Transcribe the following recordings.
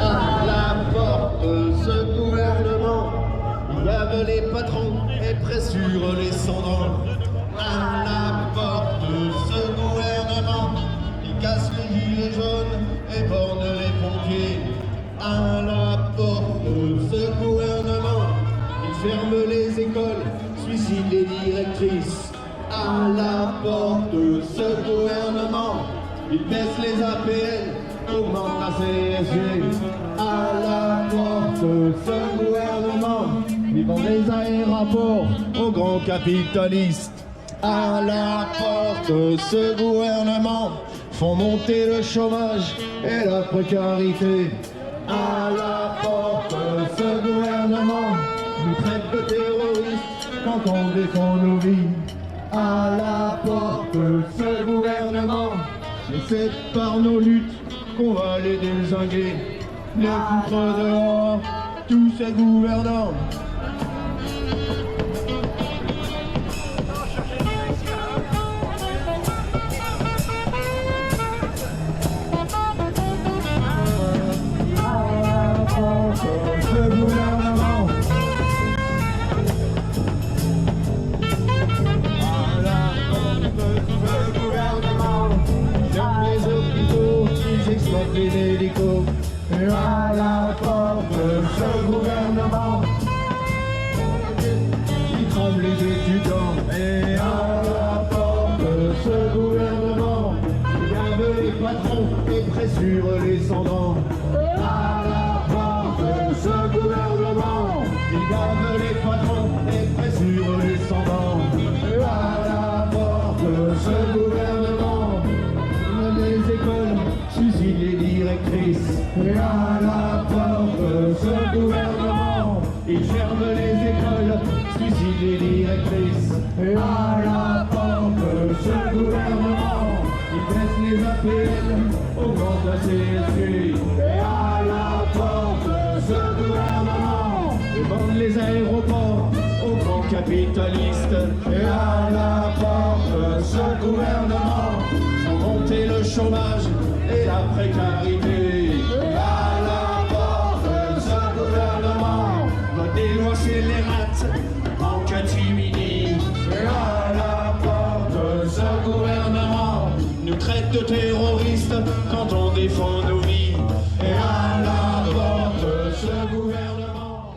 À la porte de ce gouvernement, il y avait les patrons et pressure les cendrants. À la porte de ce gouvernement, il casse les gilets jaunes et borne les pompiers. À la porte de ce gouvernement, il ferme les écoles, suicide les directrices. À la porte de ce gouvernement, il baisse les APL, augmente la CSG. À la porte de ce gouvernement, ils vendent les aéroports aux grands capitalistes. À la porte de ce gouvernement, font monter le chômage et la précarité. À la porte de ce gouvernement, nous traite de terroristes quand on défend nos vies. À la porte de ce gouvernement, c'est par nos luttes qu'on va les désinguer. Les foutre dehors, tous ces gouvernants. Ce gouvernement, à la porte de ce gouvernement, ferme les hôpitaux, ils exploitent les hélicos. Et à la porte de ce gouvernement, ils crament les étudiants. Et à la porte de ce gouvernement, il y avait les patrons et pressure les cendrants. À la porte de ce gouvernement, ils gavent les patrons et pressure les cendrants. Et à la porte de ce gouvernement, les écoles suicident les directrices. Et à la porte de ce gouvernement, ils ferment les écoles, suicident les directrices. Et à la porte de ce gouvernement, ils baissent les APL, augmentent la CSG. Et à la porte de ce gouvernement, ils vendent les aéroports aux grands capitalistes. Et à la porte de ce gouvernement, font monter le chômage et la précarité. Et à la porte de ce gouvernement, va déloger les rats en catimini. Et à la porte de ce gouvernement, nous traite de terroristes quand on défend nos vies. Et à la porte de ce gouvernement.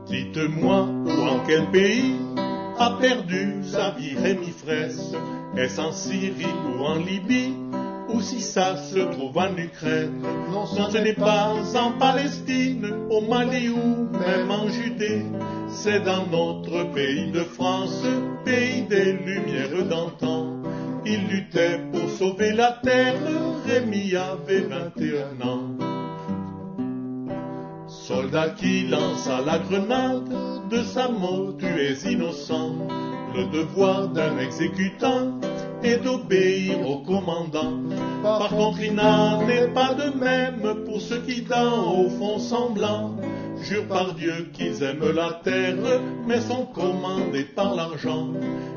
Dites-moi où en quel pays a perdu sa vie Rémi Fraisse? Est-ce en Syrie ou en Libye, ou si ça se trouve en Ukraine? Non, ce n'est pas en Palestine, au Mali ou même en Judée. C'est dans notre pays de France, pays des lumières d'antan. Il luttait pour sauver la terre, Rémi avait 21 ans. Soldat qui lança la grenade, de sa mort tu es innocent. Le devoir d'un exécutant est d'obéir au commandant. Par contre il n'en est pas de même pour ceux qui d'en haut font semblant. Jure par Dieu qu'ils aiment la terre, mais sont commandés par l'argent.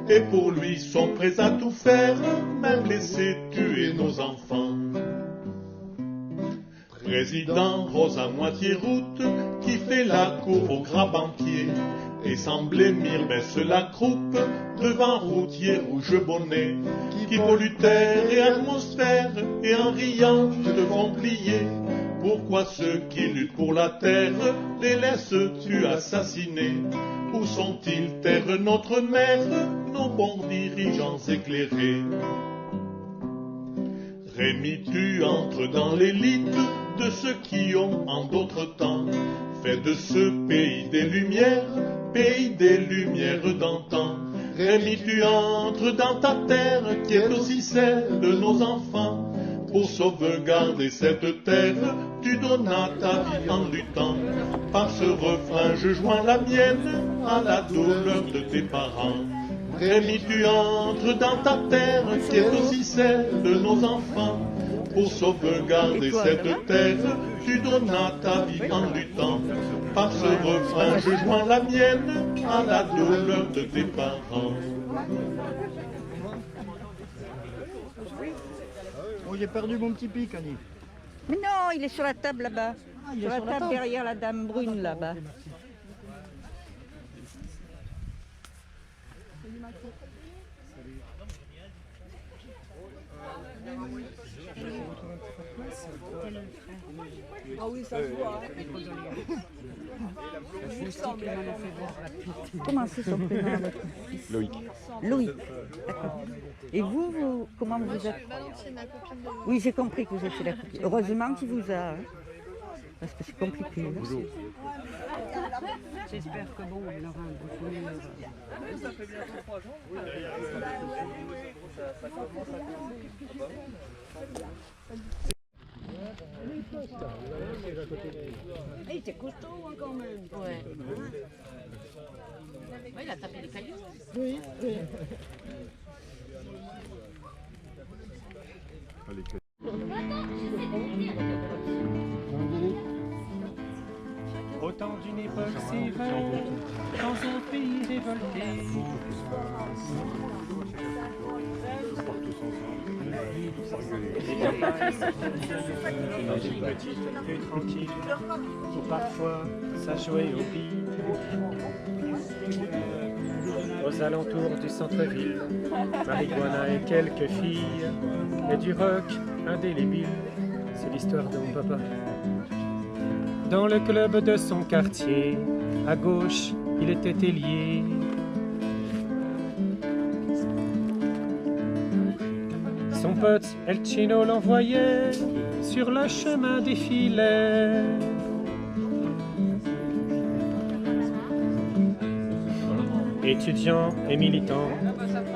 Et pour lui sont prêts à tout faire, même laisser tuer nos enfants. Président rose à moitié route, qui fait la cour aux gras banquiers, et sans blêmir baisse la croupe devant routier rouge bonnet, qui pollue terre et atmosphère, et en riant te font plier. Pourquoi ceux qui luttent pour la terre les laisses-tu assassiner? Où sont-ils, terre notre mère, nos bons dirigeants éclairés? Rémi, tu entres dans l'élite de ceux qui ont en d'autres temps fait de ce pays des lumières d'antan. Rémi, tu entres dans ta terre qui est aussi celle de nos enfants. Pour sauvegarder cette terre, tu donnas ta vie en luttant. Par ce refrain, je joins la mienne à la douleur de tes parents. Rémi, tu entres dans ta terre qui est aussi celle de nos enfants. Pour sauvegarder cette terre, tu donnas ta vie en luttant. Par ce refrain, je joins la mienne à la douleur de tes parents. Oh, j'ai perdu mon petit pic, Annie. Mais non, il est sur la table là-bas. Ah, il est Sur la sur la table table. derrière la dame brune là-bas. Ah oui, ça se voit. Comment c'est son prénom avec Loïc. Loïc. D'accord. Et vous, comment vous êtes? Valentine, la copine de... Oui, j'ai compris que vous étiez la copine. Heureusement qu'il vous a, hein, parce que c'est compliqué. J'espère que bon, on aura un beau souvenir. Il était costaud hein, quand même. Ouais. Ouais, il a tapé les cailloux. Oui, oui. Au temps d'une époque sévère, dans un pays révolté, dans une petite rue tranquille, où parfois ça jouait au billes. Aux alentours du centre-ville, marijuana et quelques filles, et du rock indélébile, c'est l'histoire de mon papa. Dans le club de son quartier, à gauche, il était ailier. Son pote El Chino l'envoyait sur le chemin des filets. Étudiant et militant,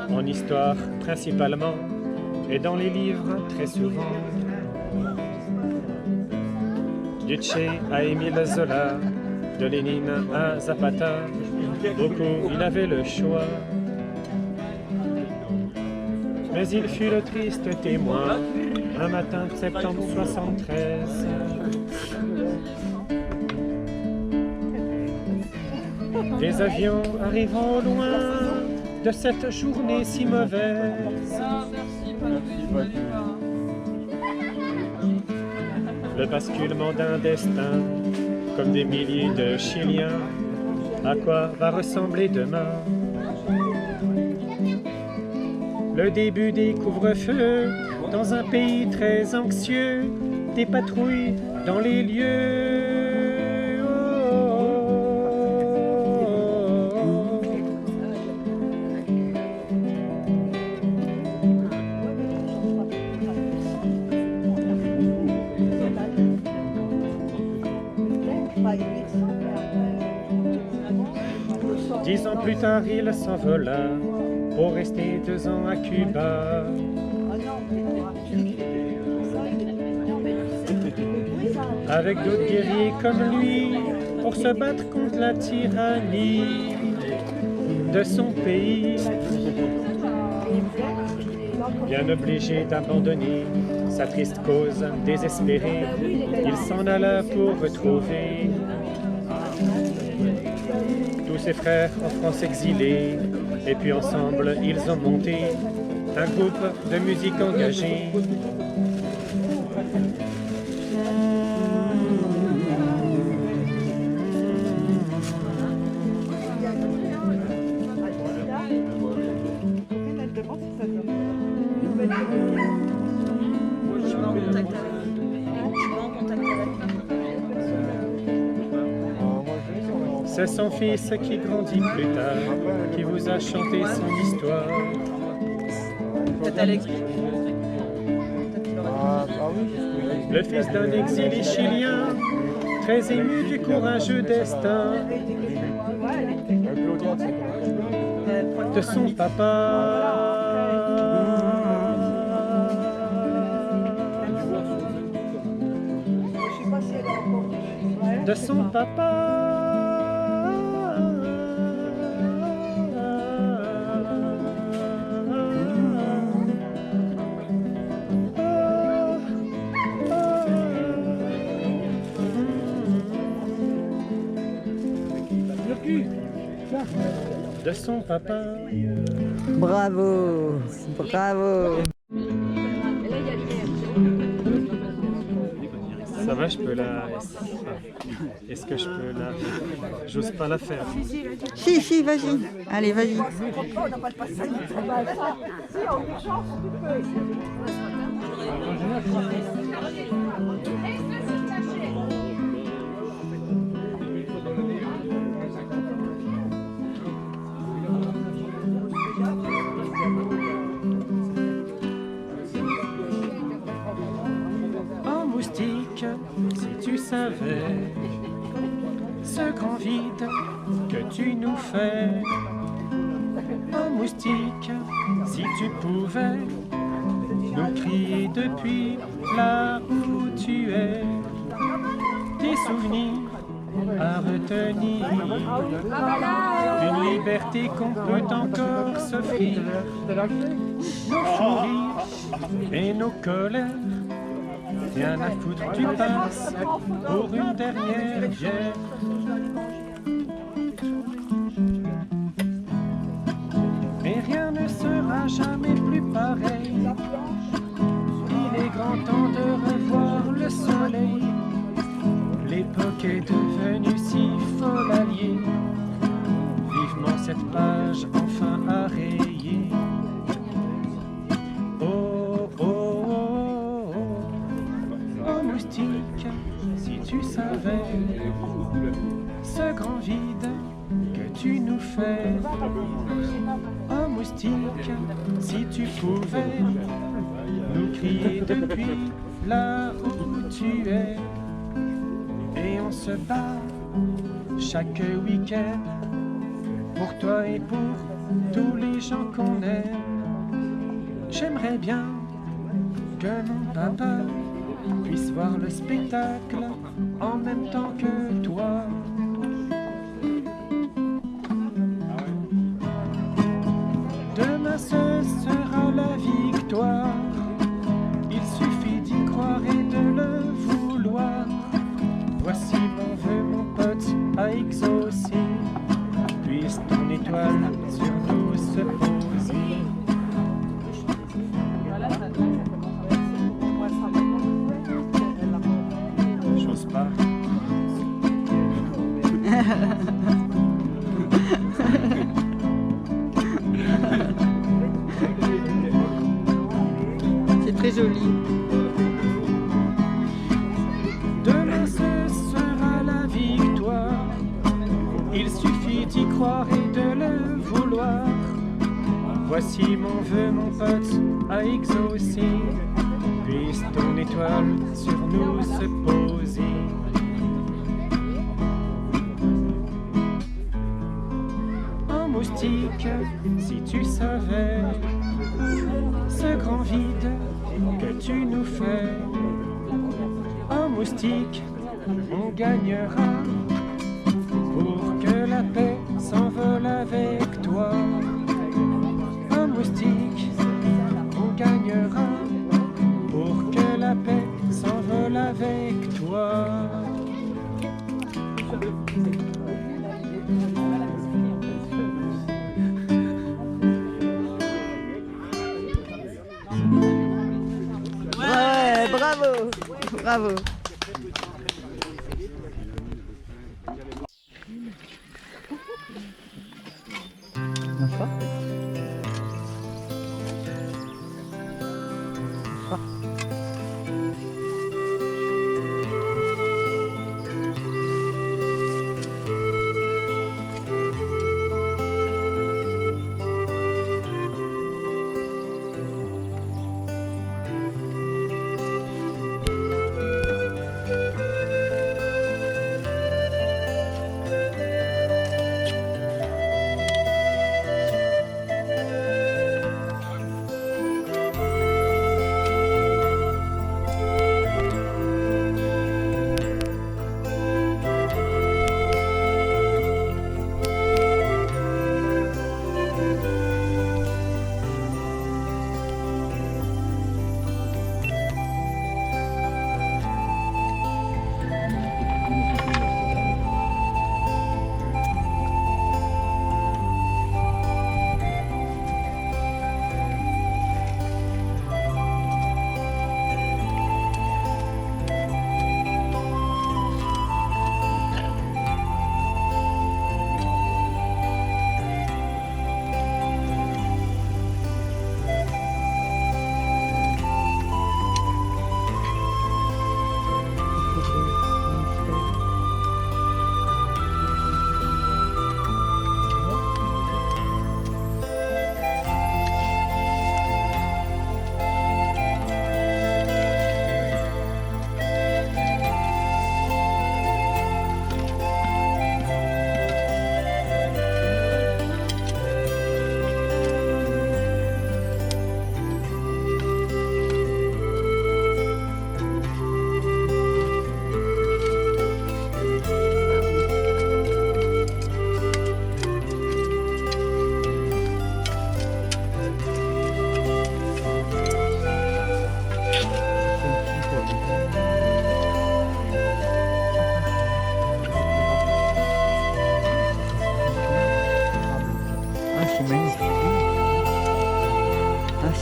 en histoire principalement, et dans les livres très souvent. Du Che à Émile Zola, de Lénine à Zapata, beaucoup il avait le choix. Mais il fut le triste témoin, un matin de septembre 73. Des avions arrivant au loin de cette journée si mauvaise. Le basculement d'un destin, comme des milliers de Chiliens, à quoi va ressembler demain? Le début des couvre-feux, dans un pays très anxieux, des patrouilles dans les lieux. Oh, oh, oh, oh. Dix ans plus tard, il s'envola pour rester 2 ans à Cuba. Avec d'autres guerriers comme lui, pour se battre contre la tyrannie de son pays. Bien obligé d'abandonner sa triste cause désespérée, il s'en alla pour retrouver tous ses frères en France exilés, et puis ensemble ils ont monté un groupe de musique engagée. C'est son fils qui grandit plus tard, qui vous a chanté son histoire. Le fils d'un exilé chilien, très ému du courageux destin de son papa. De son papa. De son papa. Bravo, bravo. Ça va, je peux la... Est-ce que je peux la... J'ose pas la faire. Si, si, vas-y. Allez, vas-y. Oh moustique, si tu savais ce grand vide que tu nous fais. Oh moustique, si tu pouvais nous crier depuis là où tu es. Des souvenirs à retenir, une liberté qu'on peut encore s'offrir. Nos fous rires et nos colères, rien à foutre du passe pour une dernière bière. Mais rien ne sera jamais plus pareil. Il est grand temps de revoir le soleil. L'époque est devenue si folle alliée. Vivement cette page enfin à rayer. Oh, oh, oh, oh, oh moustique, si tu savais ce grand vide que tu nous fais. Oh moustique, si tu pouvais nous crier depuis là où tu es. Et on se bat chaque week-end pour toi et pour tous les gens qu'on aime. J'aimerais bien que mon papa puisse voir le spectacle en même temps que toi. Demain ce sera la victoire. Il suffit d'y croire et de le vouloir. Voici mon vœu, mon pote, à exaucer. Puisse ton étoile sur nous se poser. J'ose pas. C'est très joli. Demain ce sera la victoire. Il suffit d'y croire et de le vouloir. Voici mon vœu, mon pote, à exaucer. Puisse ton étoile sur nous se poser. Oh moustique, si tu savais ce grand vide que tu nous fais. Oh moustique, on gagnera pour que la paix s'envole avec toi. Oh moustique, on gagnera pour que la paix s'envole avec toi. Ouais, bravo, bravo.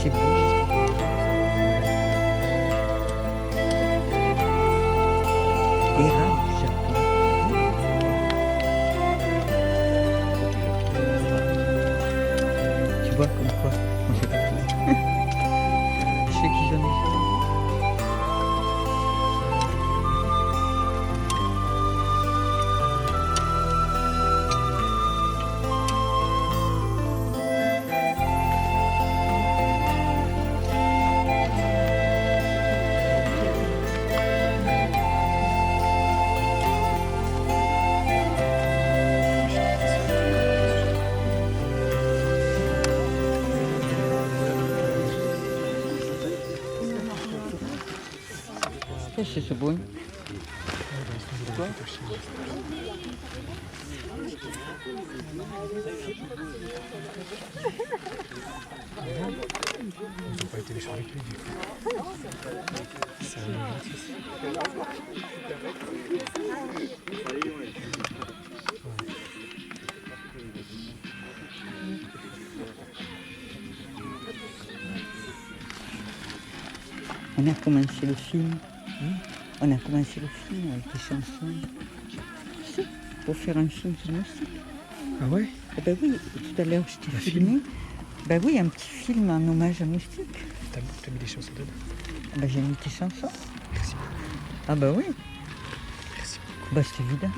c'est beau. Érable, je crois. Tu vois comme quoi on fait pas tout. Je sais qui j'en ai. C'est ce beau. Ils n'ont pas été méchants avec lui, du coup. C'est un gratis. On a commencé le film. On a commencé le film avec des chansons. Si, pour faire un film de musique. Ah ouais? Ah ben oui, tout à l'heure je t'ai filmé. Ben oui, un petit film en hommage à Moustique. T'as mis des chansons dedans? Ah ben j'ai mis tes chansons. Merci. Ah ben oui, Merci. ben c'est évident.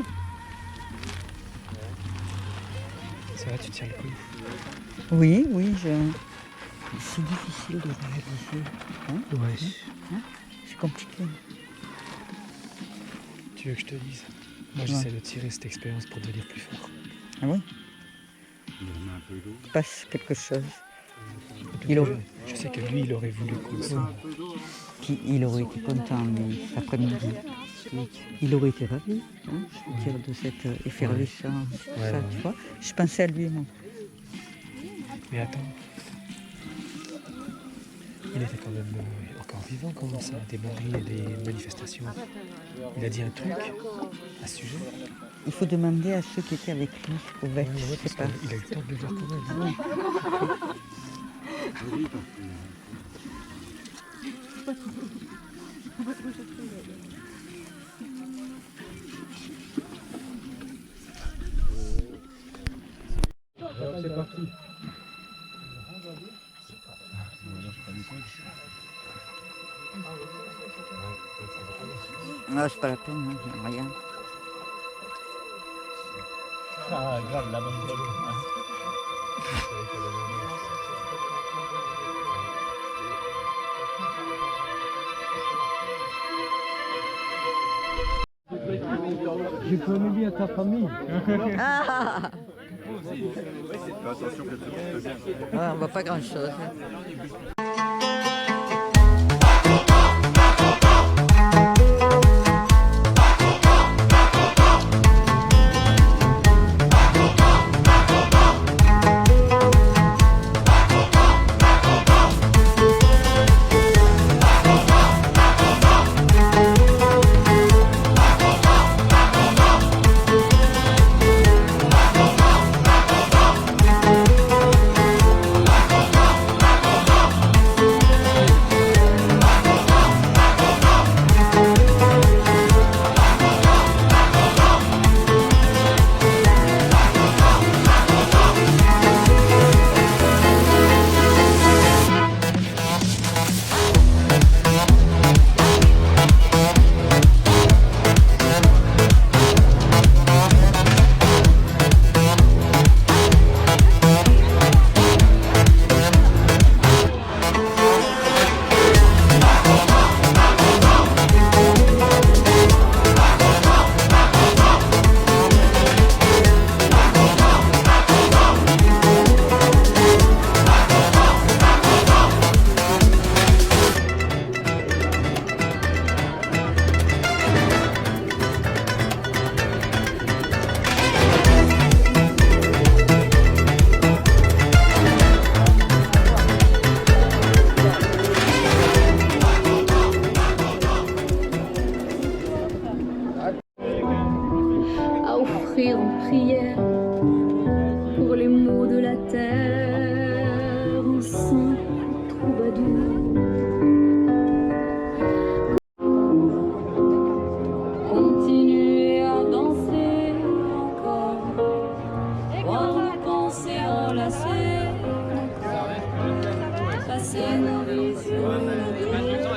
Ça va, tu tiens le coup? Oui, oui, c'est difficile de réaliser. Hein? Ouais. C'est compliqué. Tu veux que je te dise? Moi, j'essaie de tirer cette expérience pour devenir plus fort. Ah oui? Il passe quelque chose. Je sais que lui, il aurait voulu qu'on soit... Il aurait été content, lui, cet après-midi. Il aurait été ravi, hein, je veux dire, de cette effervescence, tout ça, tu vois. Je pensais à lui, moi. Mais attends. Il était quand même encore vivant quand ça a démarré des manifestations. Il a dit un truc à ce sujet. Il faut demander à ceux qui étaient avec lui, au VEC, Ouais, je parce sais pas. qu'il a eu le temps de le voir quand même. Alors c'est parti. Non, c'est pas la peine, hein, rien. Ah, grave, la bonne hein. J'ai connu bien ta famille. Ah, on voit pas grand-chose. doux. Continuez à danser encore, voir nos pensées enlacées, passer nos vies sur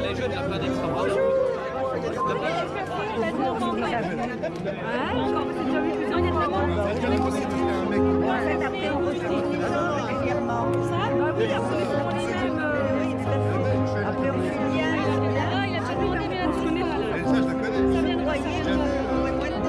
Après on fait bien. Ça vient de Royer.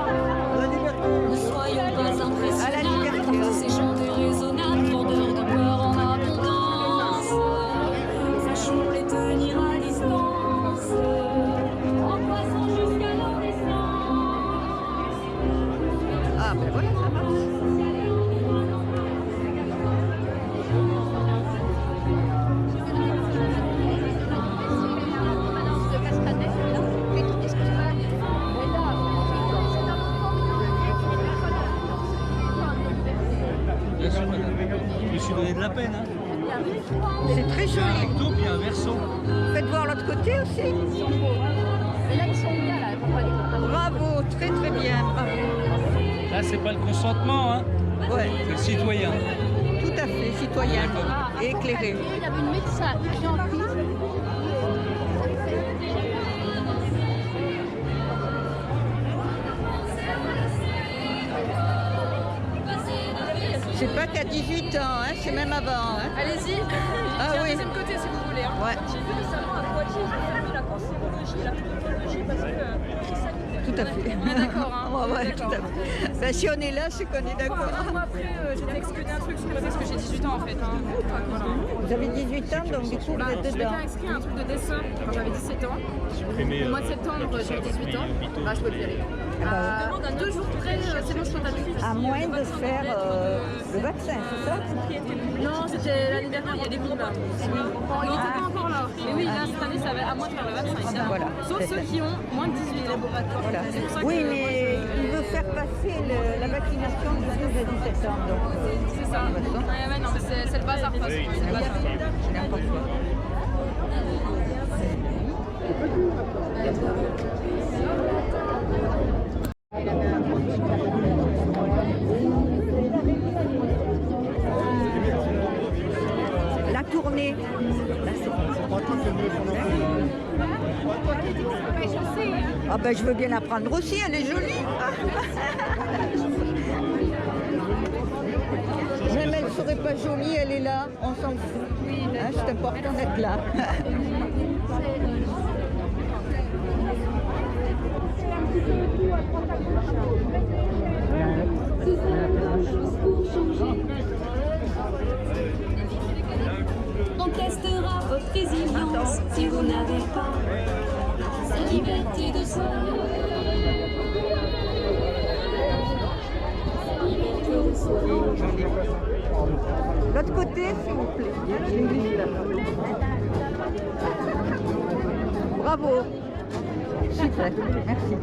Ne soyons pas impressionnants par ces chants déraisonnables, vendeurs de peur en abondance. Sachons les tenir à distance, en passant jusqu'à leur naissance. Ah ben voilà, ça marche. Je me suis donné de la peine. Hein. C'est très Il y a un joli. recto puis un verso. Faites voir l'autre côté aussi. Et là, ils sont bien, là, pour aller voir. Bravo, très très bien, bravo. Là, c'est pas le consentement, hein. Ouais, C'est le citoyen. tout à fait, citoyen et éclairé. Il avait une médecin urgentiste. C'est pas qu'à 18 ans, hein, c'est même avant. Hein. Allez-y. Ah oui. Deuxième côté, si vous voulez. Hein. Ouais. J'ai vu récemment à Poitiers, ils ont fermé la cancérologie et la pneumologie parce que crise sanitaire. Tout à fait. On est d'accord, hein. Ouais, ouais, D'accord. tout à fait. Ben, si on est là, c'est qu'on est d'accord. Moi, après, j'étais exclue d'un truc parce que j'ai 18 ans en fait. Hein. Voilà. Vous avez 18 ans, donc du coup, vous Bah, êtes je m'étais dedans. inscrit à un truc de dessin quand j'avais 17 ans. Au mois de septembre, j'ai 18 ans. Bah, je peux le dire. À 2 jours près, c'est bon, je suis en À moins de faire le vaccin, c'est ça? Non, c'était l'année dernière, il y a des groupes là. Bon, il n'était pas encore là. Mais oui, là, cette année, ça va à moi de faire le vaccin, évidemment. Voilà. Sauf ceux qui ont moins de 18 ans. Voilà. C'est pour ça que- Oui, mais il veut faire passer la vaccination de 12 à 17 ans. Donc, C'est ça. Ouais, non, mais c'est le bazar, de toute façon. C'est le bazar. c'est n'importe quoi. La tournée. Là, ah ben je veux bien la prendre aussi, elle est jolie. Même elle ne serait pas jolie, elle est là, on s'en fout. Hein, c'est important d'être là. On testera votre résilience si vous n'avez pas cette liberté de soi. Liberté de soi. L'autre côté, s'il vous plaît. Bravo. Super, merci.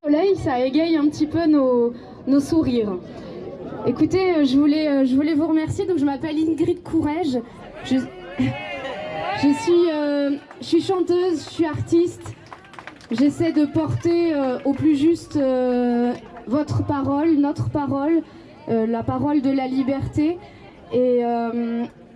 Le soleil, ça égaye un petit peu nos sourires. Écoutez, je voulais vous remercier. Donc, je m'appelle Ingrid Courrèges. Je suis chanteuse, je suis artiste. J'essaie de porter au plus juste votre parole, notre parole, la parole de la liberté.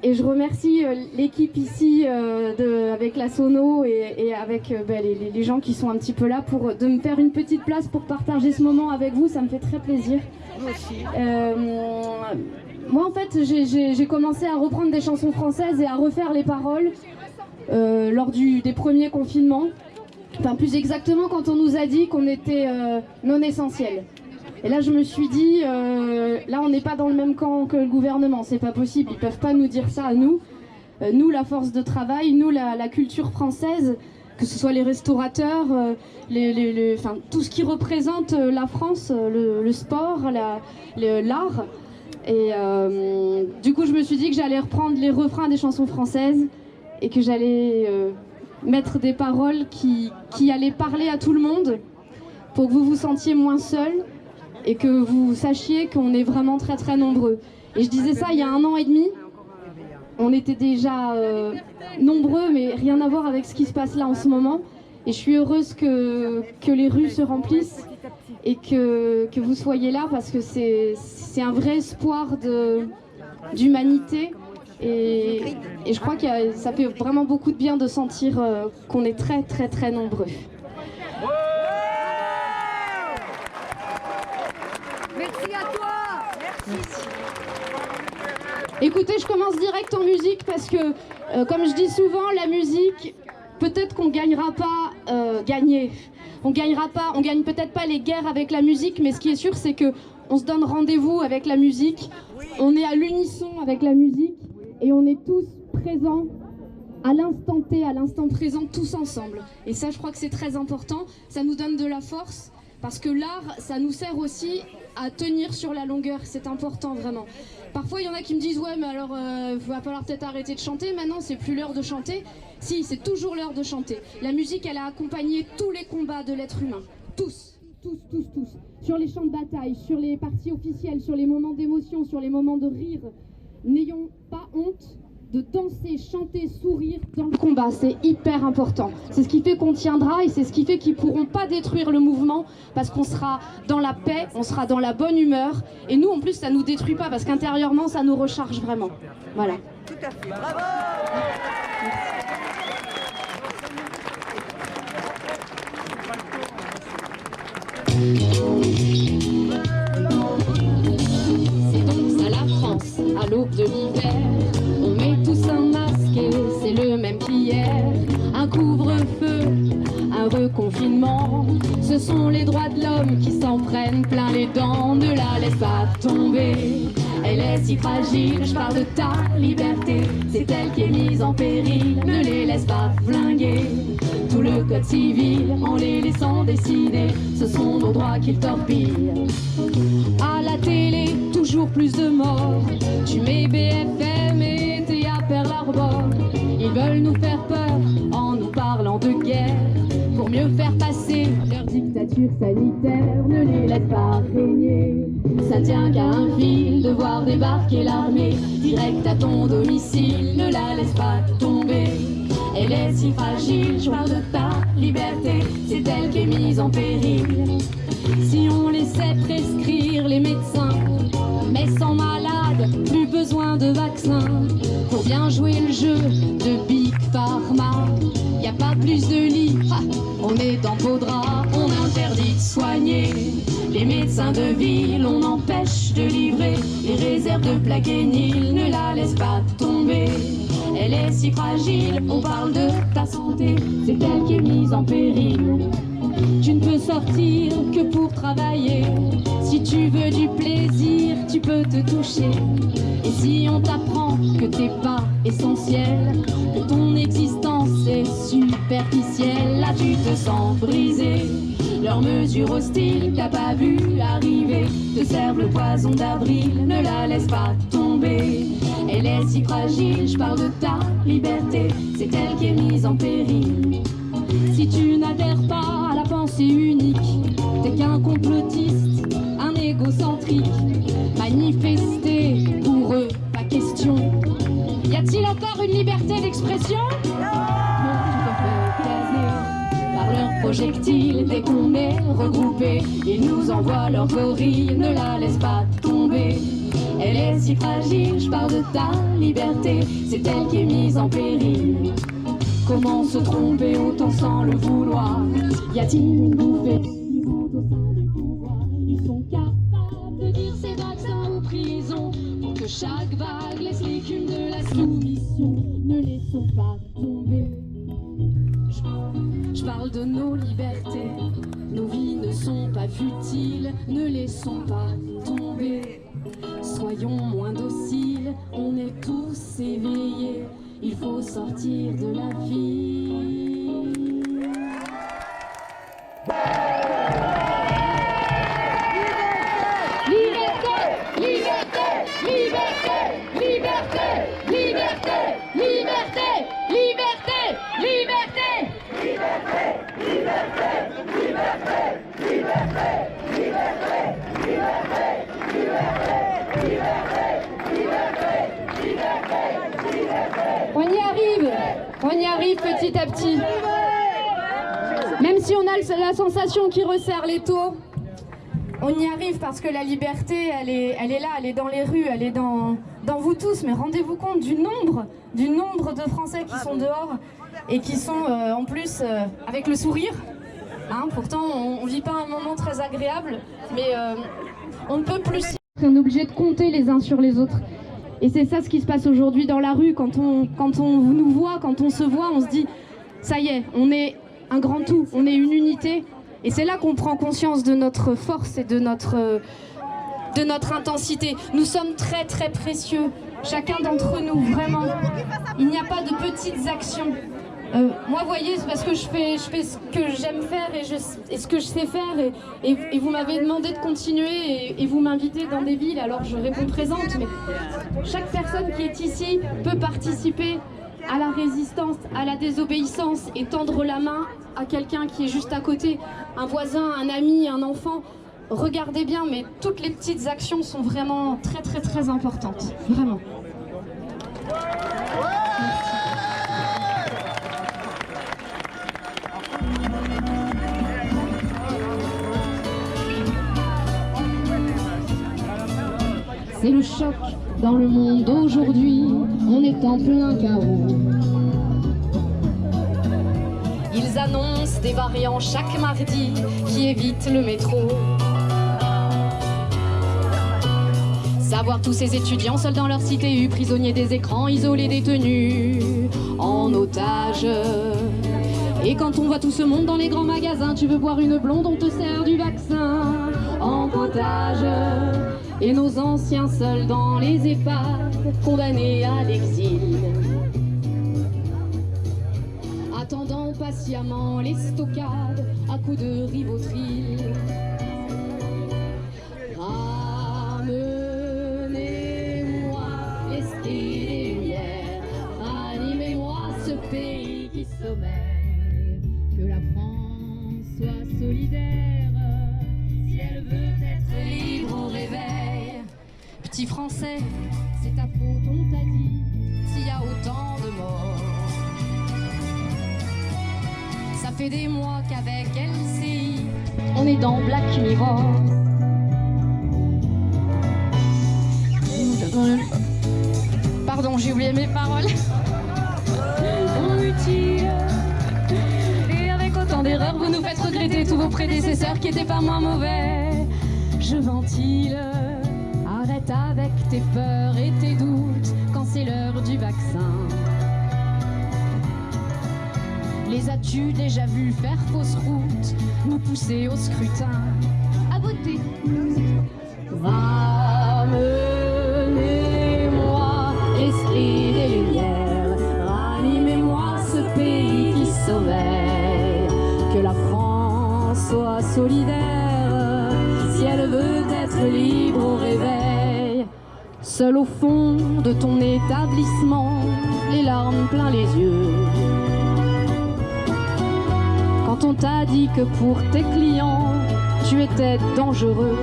Et je remercie l'équipe ici avec la Sono et avec les gens qui sont un petit peu là de me faire une petite place pour partager ce moment avec vous. Ça me fait très plaisir. Moi aussi. Moi en fait j'ai commencé à reprendre des chansons françaises et à refaire les paroles lors des premiers confinements. Enfin plus exactement quand on nous a dit qu'on était non essentiel. Et là je me suis dit, là on n'est pas dans le même camp que le gouvernement, c'est pas possible, ils peuvent pas nous dire ça à nous. Nous la force de travail, nous la culture française, que ce soit les restaurateurs, enfin, tout ce qui représente la France, le sport, l'art. Et du coup, je me suis dit que j'allais reprendre les refrains des chansons françaises et que j'allais mettre des paroles qui allaient parler à tout le monde pour que vous vous sentiez moins seul et que vous sachiez qu'on est vraiment très très nombreux. Et je disais ça il y a 1 an et demi. On était déjà nombreux, mais rien à voir avec ce qui se passe là en ce moment. Et je suis heureuse que les rues se remplissent et que vous soyez là parce que c'est un vrai espoir d'humanité. Et je crois que ça fait vraiment beaucoup de bien de sentir qu'on est très très très nombreux. Merci à toi. Merci. Écoutez, je commence direct en musique parce que, comme je dis souvent, la musique, peut-être qu'on gagnera pas gagner. On gagne peut-être pas les guerres avec la musique, mais ce qui est sûr, c'est que on se donne rendez-vous avec la musique. On est à l'unisson avec la musique et on est tous présents à l'instant T, à l'instant présent, tous ensemble. Et ça, je crois que c'est très important. Ça nous donne de la force parce que l'art, ça nous sert aussi à tenir sur la longueur. C'est important, vraiment. Parfois, il y en a qui me disent « Ouais, mais alors, va falloir peut-être arrêter de chanter. Maintenant, c'est plus l'heure de chanter. » Si, c'est toujours l'heure de chanter. La musique, elle a accompagné tous les combats de l'être humain. Tous. Sur les champs de bataille, sur les parties officielles, sur les moments d'émotion, sur les moments de rire. N'ayons pas honte de danser, chanter, sourire dans le combat. C'est hyper important. C'est ce qui fait qu'on tiendra et c'est ce qui fait qu'ils ne pourront pas détruire le mouvement parce qu'on sera dans la paix, on sera dans la bonne humeur. Et nous, en plus, ça ne nous détruit pas parce qu'intérieurement, ça nous recharge vraiment. Voilà. Tout à fait. Bravo. C'est donc ça la France, à l'aube de l'hiver. On met tous un masque et c'est le même qu'hier. Un couvre-feu, un reconfinement. Ce sont les droits de l'homme qui s'en prennent plein les dents. Ne la laisse pas tomber, elle est si fragile. Je parle de ta liberté, c'est elle qui est mise en péril. Ne les laisse pas flinguer tout le code civil en les laissant décider. Ce sont nos droits qu'ils torpillent. À la télé, toujours plus de morts. Tu mets BFM et t'es à Pearl Harbor. Ils veulent nous faire peur en nous parlant de guerre pour mieux faire passer leur dictature sanitaire. Ne les laisse pas régner. Ça tient qu'à un fil de voir débarquer l'armée direct à ton domicile. Ne la laisse pas tomber, elle est si fragile. Je parle de ta liberté, c'est elle qui est mise en péril. Si on laissait prescrire les médecins, mais sans malade, plus besoin de vaccins. Pour bien jouer le jeu de Big Pharma, y a pas plus de lits, on est dans vos draps. On interdit de soigner les médecins de ville, on empêche de livrer les réserves de Plaquenil. Ne la laisse pas tomber, elle est si fragile. On parle de ta santé, c'est elle qui est mise en péril. Tu ne peux sortir que pour travailler. Si tu veux du plaisir, tu peux te toucher. Et si on t'apprend que t'es pas essentiel, que ton existence est superficielle, là tu te sens brisé. Leurs mesures hostiles, t'as pas vu arriver, te servent le poison d'avril. Ne la laisse pas tomber, elle est si fragile. Je parle de ta liberté, c'est elle qui est mise en péril. Si tu n'adhères pas à la pensée unique, t'es qu'un complotiste, un égocentrique. Manifester pour eux, pas question. Y a-t-il encore une liberté d'expression? Non, tu te fais caser par leurs projectiles. Dès qu'on est regroupés, ils nous envoient leur gorille. Ne la laisse pas tomber, elle est si fragile. Je parle de ta liberté, c'est elle qui est mise en péril. Comment se tromper autant sans le vouloir? Y a-t-il une bouffée du vent au sein du pouvoir? Ils sont capables de dire c'est vaccin ou prison pour que chaque vague laisse l'écume de la soumission. Ne laissons pas tomber. Je parle de nos libertés, nos vies ne sont pas futiles. Ne laissons pas tomber. Soyons moins dociles, on est tous éveillés. Il faut sortir de la vie. Liberté, liberté, liberté. On y arrive petit à petit. Même si on a la sensation qui resserre les taux, on y arrive parce que la liberté, elle est là, elle est dans les rues, elle est dans vous tous. Mais rendez-vous compte du nombre de Français qui sont dehors et qui sont en plus avec le sourire. Hein, pourtant, on ne vit pas un moment très agréable, mais on ne peut plus. On est obligé de compter les uns sur les autres. Et c'est ça ce qui se passe aujourd'hui dans la rue. Quand on nous voit, quand on se voit, on se dit, ça y est, on est un grand tout, on est une unité. Et c'est là qu'on prend conscience de notre force et de notre intensité. Nous sommes très très précieux, chacun d'entre nous, vraiment. Il n'y a pas de petites actions. Moi, vous voyez, c'est parce que je fais ce que j'aime faire et ce que je sais faire. Et vous m'avez demandé de continuer et vous m'invitez dans des villes, alors je réponds présente. Mais chaque personne qui est ici peut participer à la résistance, à la désobéissance et tendre la main à quelqu'un qui est juste à côté, un voisin, un ami, un enfant. Regardez bien, mais toutes les petites actions sont vraiment très très très importantes, vraiment. C'est le choc dans le monde d'aujourd'hui, on est en plein chaos. Ils annoncent des variants chaque mardi qui évitent le métro. Savoir tous ces étudiants seuls dans leur cité, prisonniers des écrans, isolés, détenus en otage. Et quand on voit tout ce monde dans les grands magasins, tu veux boire une blonde, on te sert du vaccin en potage. Et nos anciens seuls dans les EHPAD, condamnés à l'exil, attendant patiemment les stockades à coups de Rivotril. Ramenez-moi l'esprit des lumières, animez-moi ce pays qui sommeille, que la France soit solidaire, si elle veut être libre au réveil. Petit Français, c'est ta faute, on t'a dit, s'il y a autant de morts. Ça fait des mois qu'avec LCI, on est dans Black Mirror. Pardon, j'ai oublié mes paroles. On mutile. Et avec autant d'erreurs, vous nous faites regretter tous vos prédécesseurs qui étaient pas moins mauvais. Je ventile. Arrête avec tes peurs et tes doutes quand c'est l'heure du vaccin. Les as-tu déjà vus faire fausse route, nous pousser au scrutin? À voter. Ramenez-moi l'esprit des lumières, ranimez-moi ce pays qui sommeille, que la France soit solidaire, si elle veut être libre au réveil. Seul au fond de ton établissement, les larmes plein les yeux, quand on t'a dit que pour tes clients, tu étais dangereux.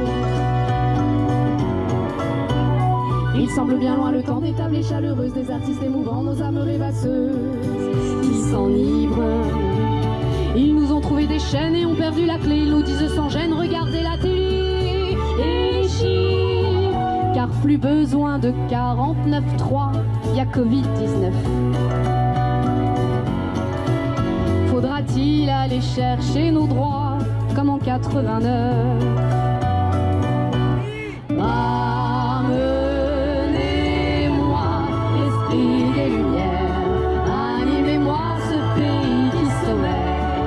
Il semble bien loin le temps des tablées chaleureuses, des artistes émouvants, nos âmes rêvasseuses qui s'enivrent. Ils nous ont trouvé des chaînes et ont perdu la clé. Ils nous disent sans gêne, regardez la télé et les chiffres, car plus besoin de 49.3, y a Covid-19. Faudra-t-il aller chercher nos droits comme en 89? Ramenez-moi l'esprit des lumières, animez-moi ce pays qui sommeille.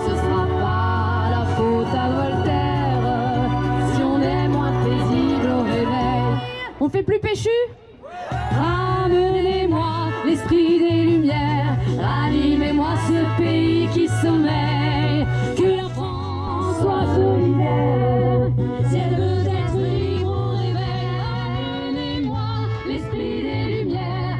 Ce sera pas la faute à Voltaire si on est moins paisible au réveil. On fait plus péchu? Ramenez-moi l'esprit des lumières, animez-moi ce pays qui sommeille, que la France soit solidaire, si elle veut être libre au réveil. Ramenez-moi l'esprit des lumières,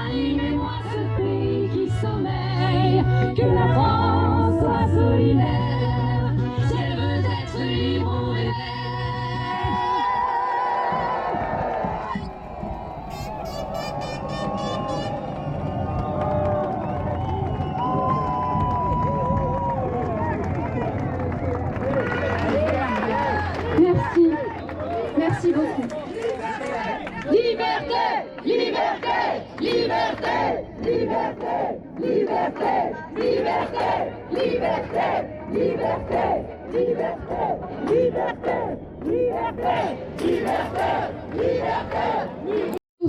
animez-moi ce pays qui sommeille, que la France soit solidaire, si elle veut être libre au réveil.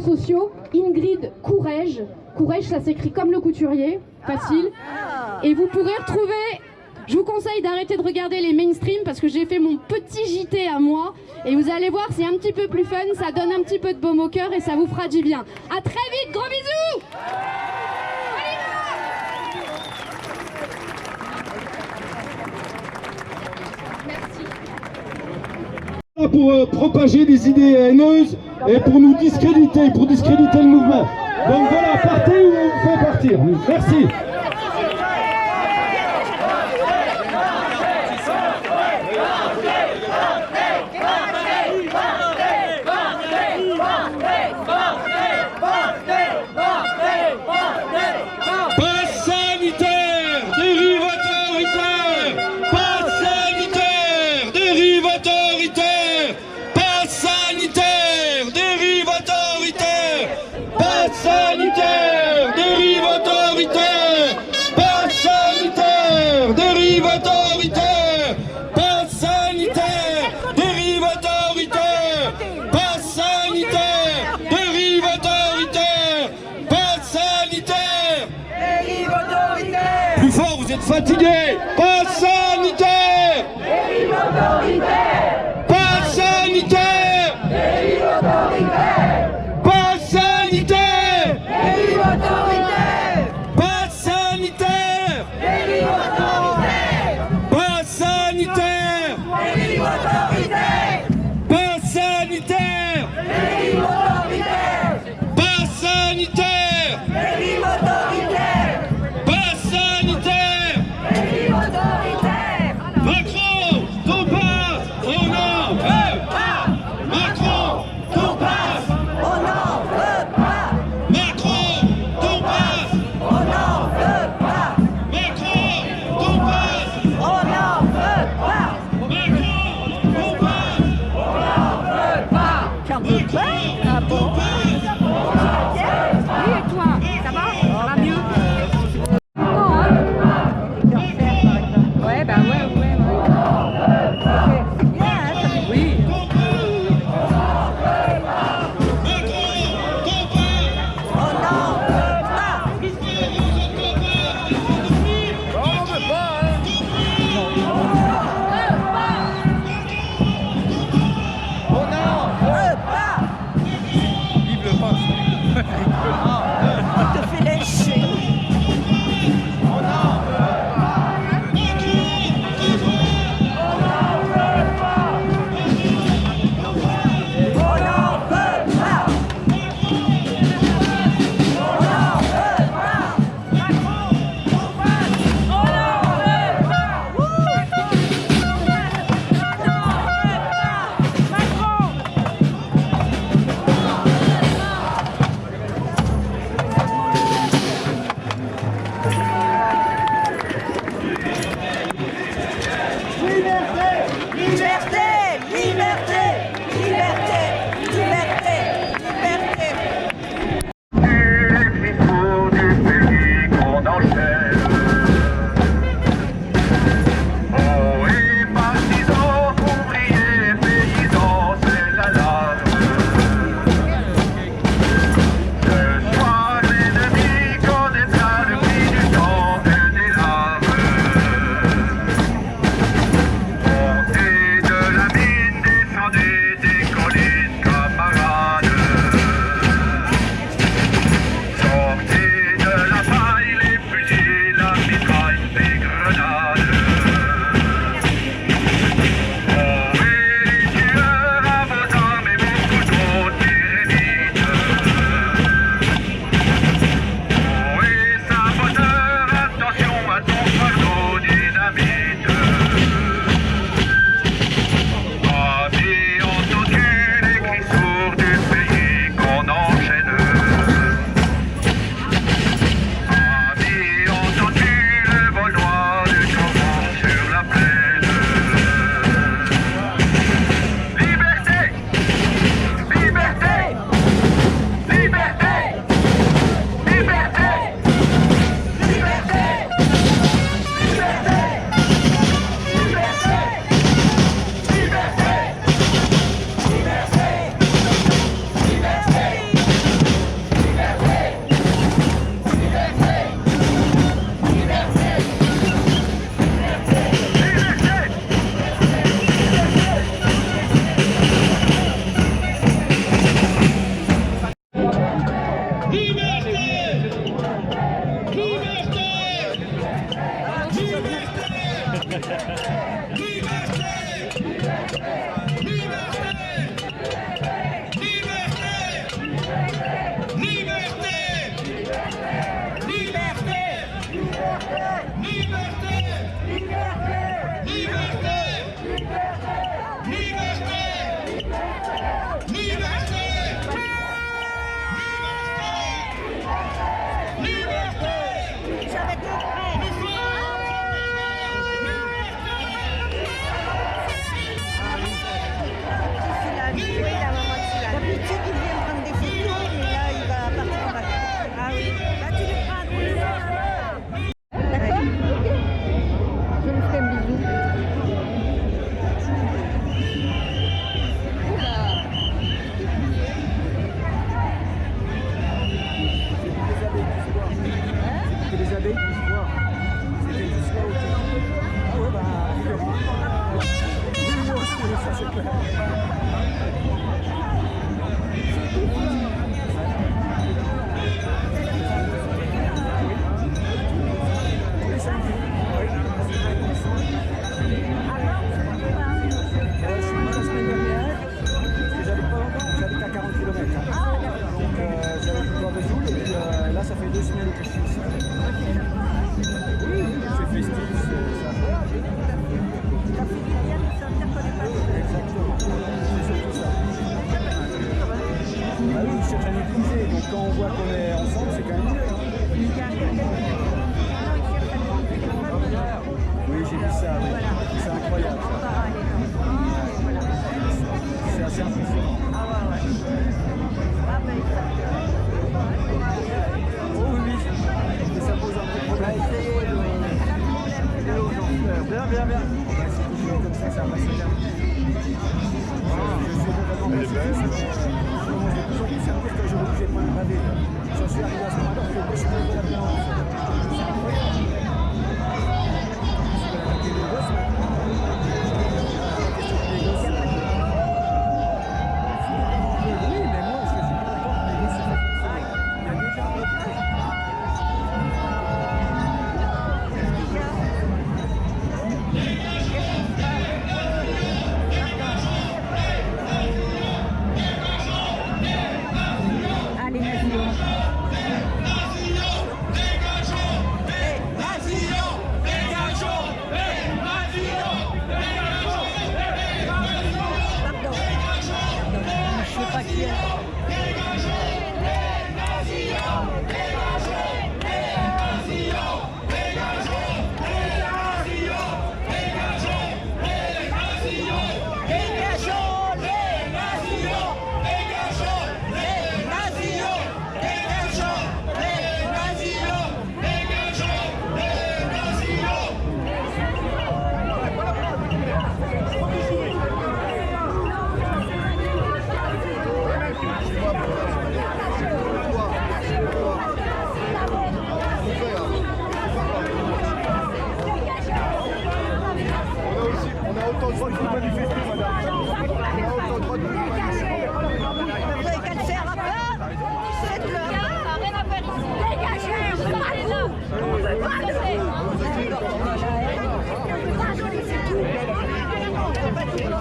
Sociaux, Ingrid Courrèges. Courrèges, ça s'écrit comme le couturier, facile. Et vous pourrez retrouver, je vous conseille d'arrêter de regarder les mainstream parce que j'ai fait mon petit JT à moi. Et vous allez voir, c'est un petit peu plus fun, ça donne un petit peu de baume au cœur et ça vous fera du bien. À très vite, gros bisous! Pour propager des idées haineuses et pour nous discréditer, pour discréditer le mouvement. Donc voilà, partez ou on vous fait partir. Merci. Passe sanitaire, dérive autoritaire. Passe sanitaire, dérive autoritaire. Passe sanitaire, dérive autoritaire. Passe sanitaire, dérive autoritaire. Passe sanitaire, dérive autoritaire. Passe sanitaire, dérive autoritaire. Passe sanitaire, dérive autoritaire. Passe sanitaire. Plus fort, vous êtes fatigués. Passe sanitaire. Passe sanitaire. Passe sanitaire. Passe sanitaire. Passe sanitaire. Passe sanitaire. Passe sanitaire. Passe sanitaire. Macron, ton passe, on n'en veut pas. Macron, ton passe, on n'en veut pas. Macron, ton passe, on n'en veut pas. Macron, ton passe, on n'en veut pas. Macron, ton passe, on n'en veut pas. Macron, ton passe, on n'en veut pas.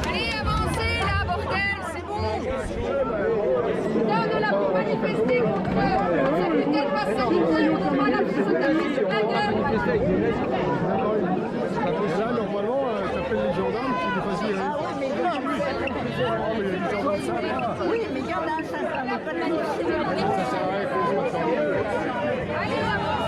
Allez, avancez là, bordel, c'est bon. Là, on est là pour manifester contre ce putain de passe sanitaire. On demande à tous de taper sur la gueule. Et là, normalement, t'appelles les gendarmes, tu les fais virer. Ah oui, mais oui, mais il y en a un, ça ne va pas de manifester. Allez, avancez.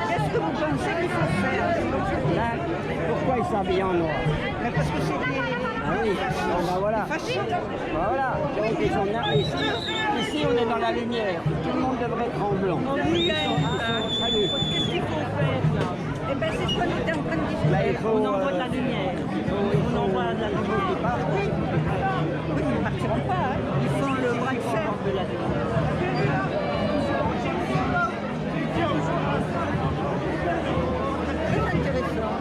Qu'est-ce que vous pensez qu'il faut faire? Là, pourquoi ils s'habillent en noir? Mais parce que c'est des... Ah oui, bon, ben voilà. Voilà, donc ils sont là. Ici, on est dans la lumière. Tout le monde devrait être en blanc. Salut. Qu'est-ce qu'il faut faire là? Eh bien, c'est ce qu'on était en train de discuter. Là, il faut, on envoie de la lumière. On envoie de la lumière. Oui, ils ne partiront pas. Hein. Ils font le bras de fer de la lumière. Très intéressant.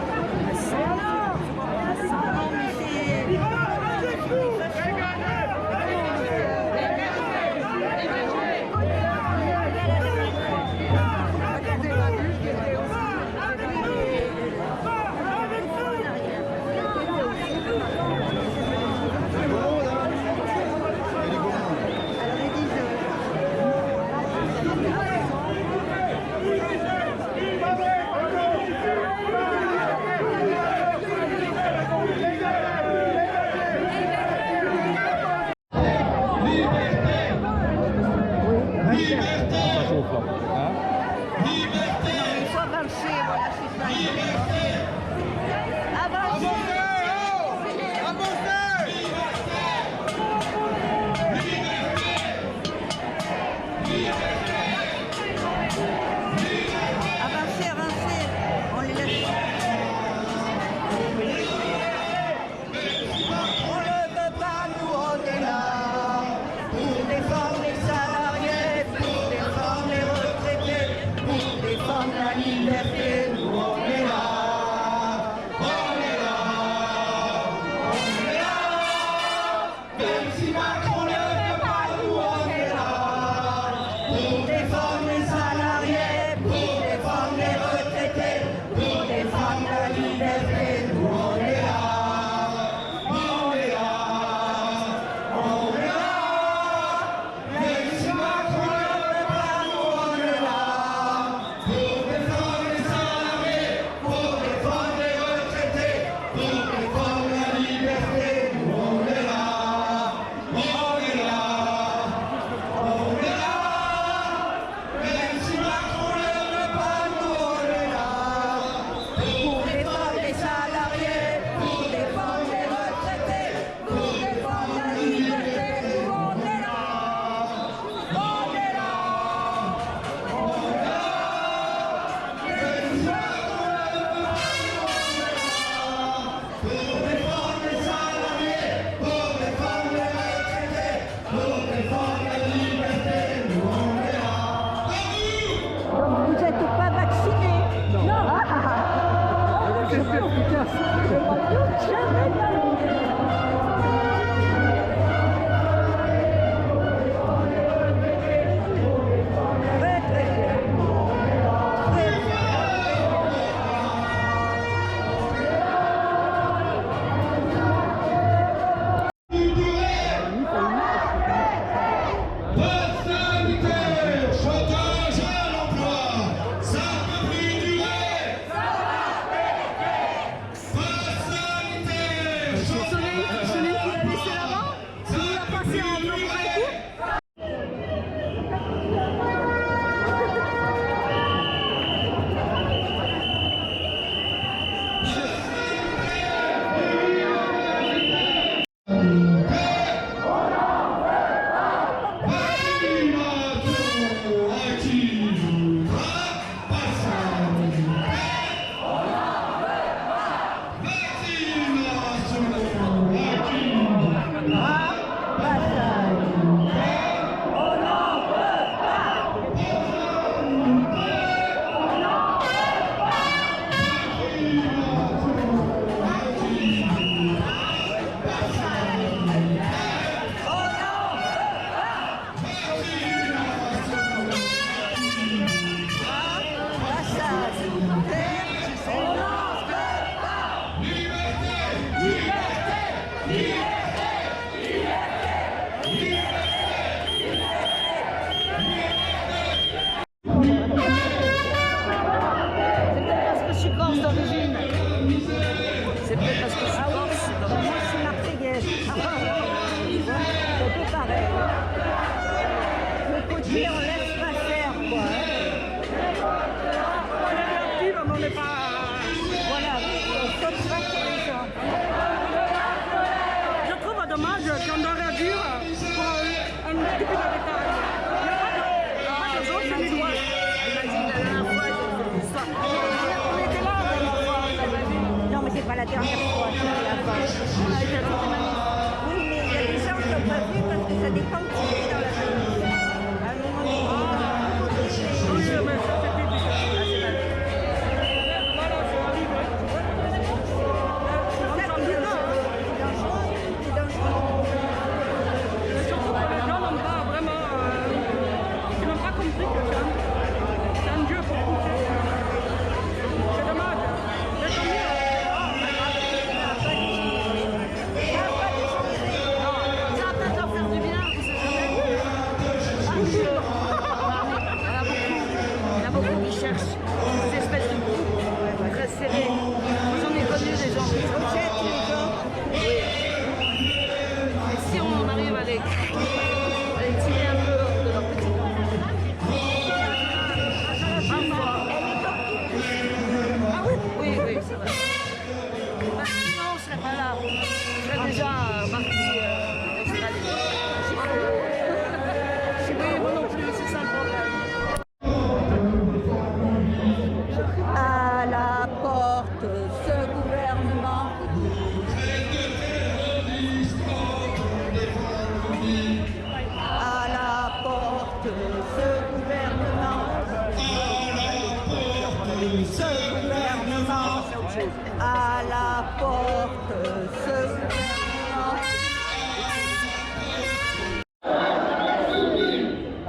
À la porte, ce gouvernement.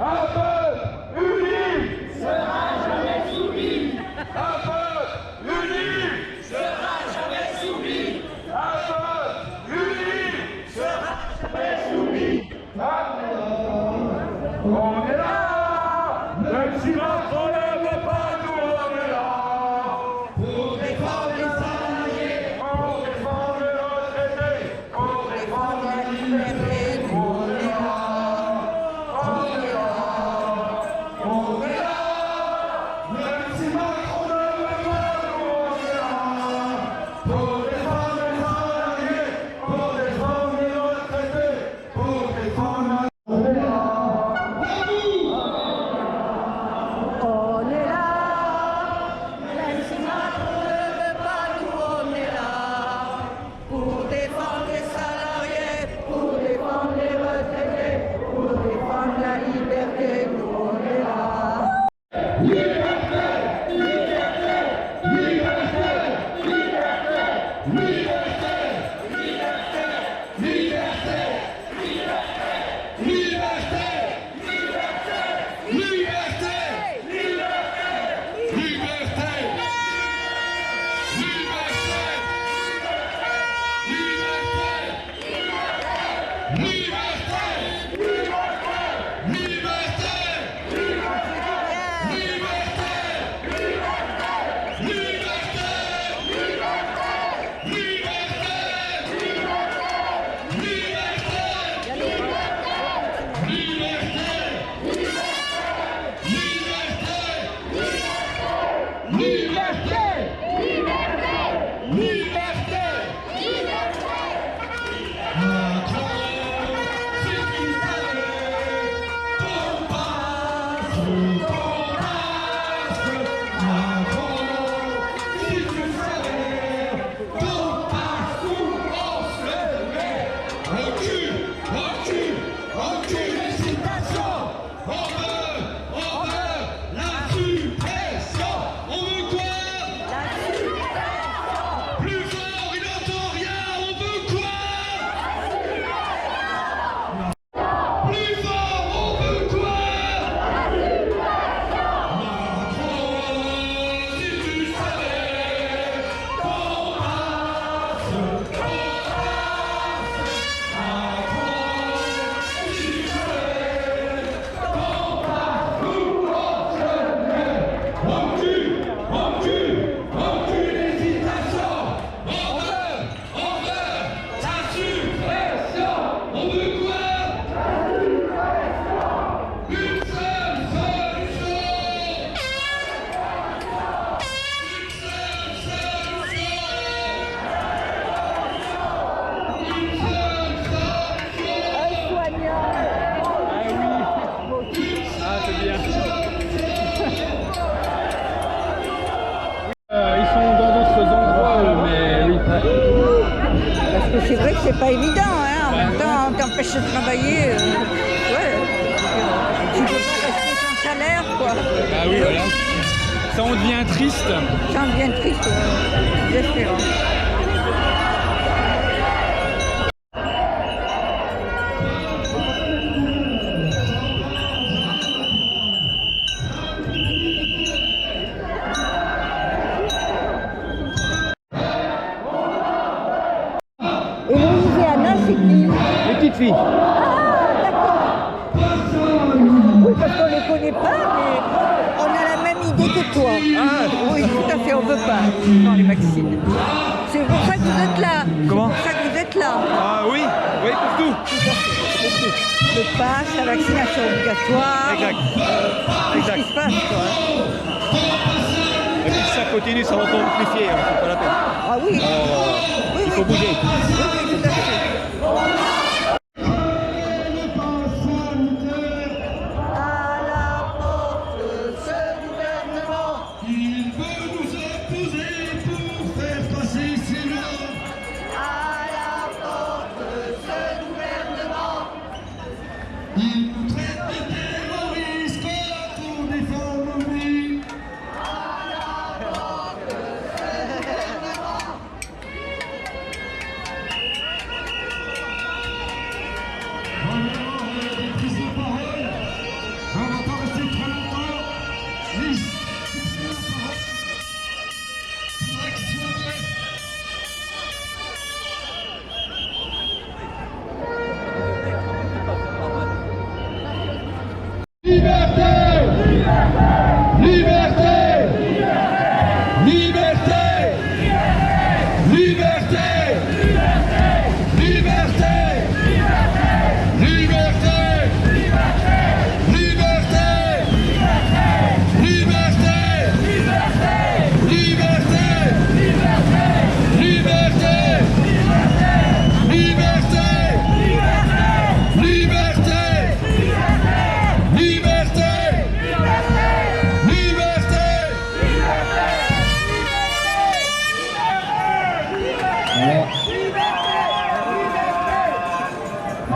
Un peuple uni sera jamais soumis. Un peuple uni sera jamais soumis. Un peuple uni sera jamais soumis. On est là, même si Macron ne veut pas, nous on est là. Pour défendre les salariés, pour défendre notre C'est vrai que c'est pas évident, hein. En même temps, on t'empêche de travailler. Ouais. Tu peux pas rester sans salaire, quoi. Ah oui, voilà. Ça en devient triste. Ça en devient triste, désespérant. Les petites filles. Ah, d'accord. Oui, parce qu'on ne les connaît pas, mais on a la même idée que toi. Ah, oui, tout à fait, on ne veut pas dans les vaccins. C'est pour ça que vous êtes là. Comment? C'est pour ça que vous êtes là. Ah oui, oui, pour tout. Tout à fait. Le pass, la vaccination obligatoire. Exact. Tout ce qui se passe, quoi. Et puis si ça continue, ça va encore amplifier, hein, c'est pas la peine. Ah oui. Oui, il faut bouger. Oui, tout à fait.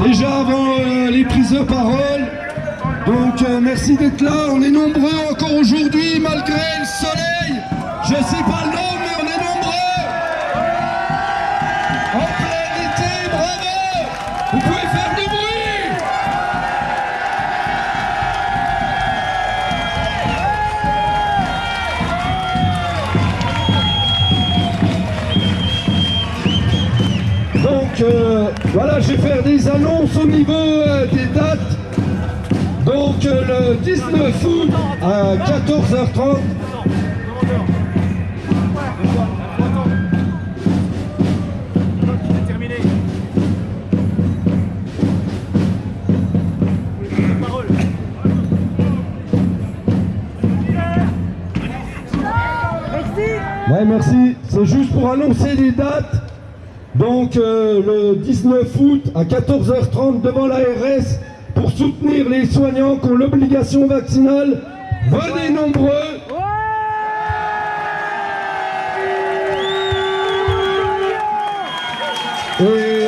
Déjà avant les prises de parole, donc merci d'être là, on est nombreux encore aujourd'hui malgré le soleil, je sais pas le nombre mais on est nombreux. Donc voilà, je vais faire des annonces au niveau des dates. Donc le 19 août à 14h30. Ouais, merci. C'est juste pour annoncer les dates. Donc le 19 août à 14h30 devant l'ARS pour soutenir les soignants qui ont l'obligation vaccinale. Venez nombreux. Et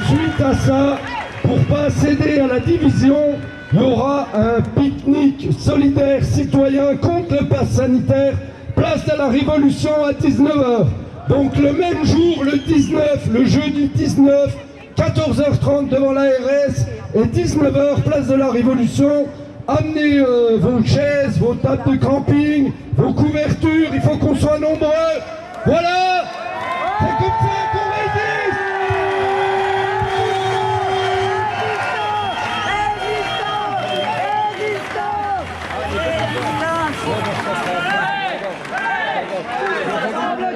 suite à ça, pour pas céder à la division, il y aura un pique-nique solidaire citoyen contre le pass sanitaire, place de la Révolution à 19h. Donc le même jour, le 19, le jeudi 19, 14h30 devant l'ARS et 19h, place de la Révolution. Amenez vos chaises, vos tables de camping, vos couvertures, il faut qu'on soit nombreux. Voilà, c'est comme ça qu'on résiste.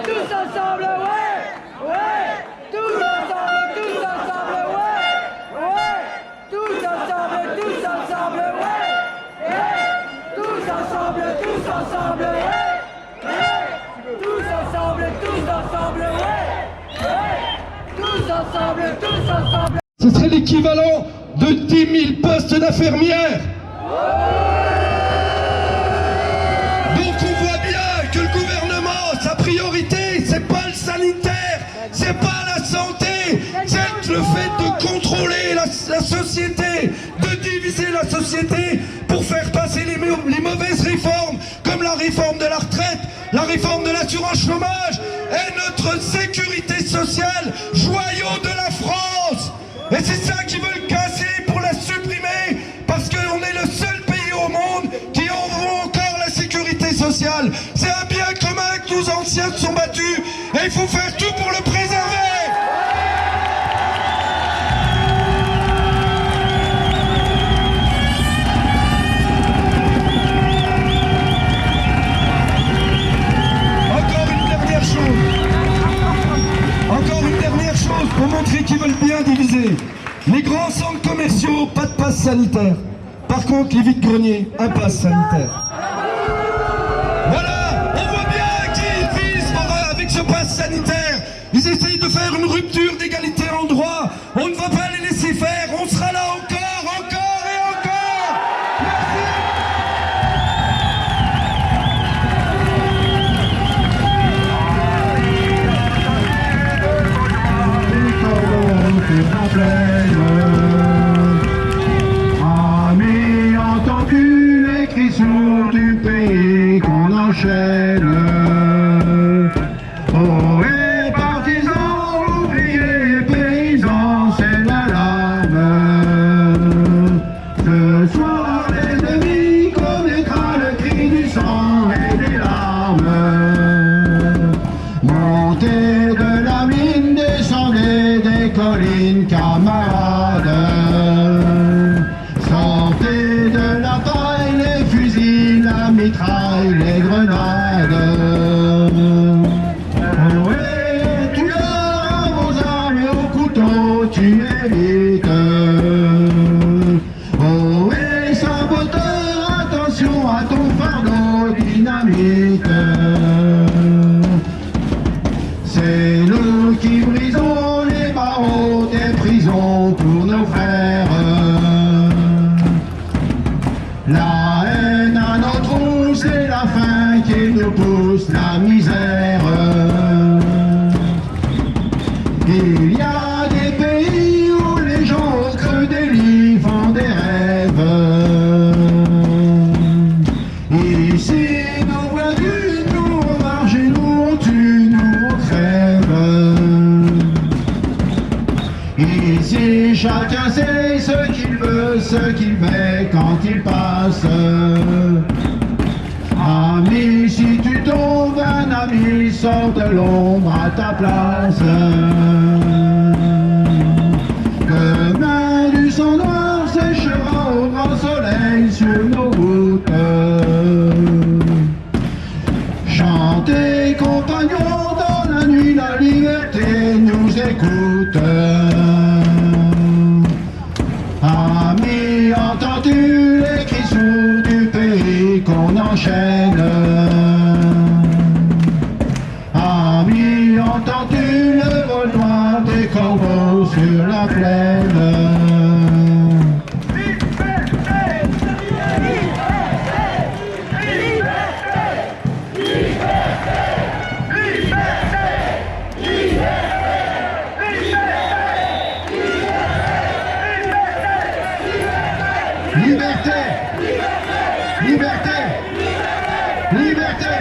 Tous ensemble, ouais, ouais, tous ensemble, ouais, ouais, tous ensemble, ouais, ouais, tous ensemble, ouais, tous ensemble, ouais, tous ensemble. Ce serait l'équivalent de 10 000 postes d'infirmières. Donc on voit bien que le gouvernement, sa priorité, c'est pas le sanitaire, c'est pas la santé, c'est le fait de contrôler la société, de diviser la société pour faire passer les mauvaises réformes, comme la réforme de la retraite, la réforme de l'assurance chômage et notre sécurité sociale, joyau de la France. Et c'est ça qu'ils veulent casser pour la supprimer, parce qu'on est le seul pays au monde qui envoie encore la sécurité sociale. C'est un bien commun que nos anciens se sont battus, et il faut faire tout pour le préserver. Encore une dernière chose pour montrer qu'ils veulent bien diviser. Les grands centres commerciaux, pas de passe sanitaire. Par contre, les vides-greniers, un passe sanitaire. Voilà, on voit bien qu'ils visent avec ce passe sanitaire. Ils essayent de faire une rupture d'égalité en droit. On ne va pas les laisser faire, on sera là encore et encore. Amis, entends-tu les cris sourds du pays qu'on enchaîne? Oh, et partisans, ouvriers, paysans, c'est l'alarme. Ce soir, les ennemis connaîtra le cri du sang et des larmes. Montez de la mine, descendez des collines, camarades. Sortez de la paille, les fusils, la mitraille, les grenades. Oh, et tu as vos armes et au couteau, tu évites. Oh, et saboteur, attention à ton fardeau dynamite. C'est nous qui brisons les barreaux des prisons pour nos frères. La haine à nos trous, c'est la faim qui nous pousse la misère. Il y a des pays où les gens au creux des lits font des rêves. Ici, nous voit du, nous on marche et nous on tue, nous on crève. Ici, chacun sait ce qu'il veut, ce qu'il met quand il passe. Ami, si tu tombes, un ami sort de l'ombre à ta place. Demain du sang noir séchera au grand soleil sur nos routes. Chantez, compagnons, dans la nuit la liberté nous écoute. Amis, entends-tu les cris sourds du pays qu'on enchaîne? Amis, entends-tu le vol noir des corbeaux sur la plaine? Liberté! Liberté! Liberté!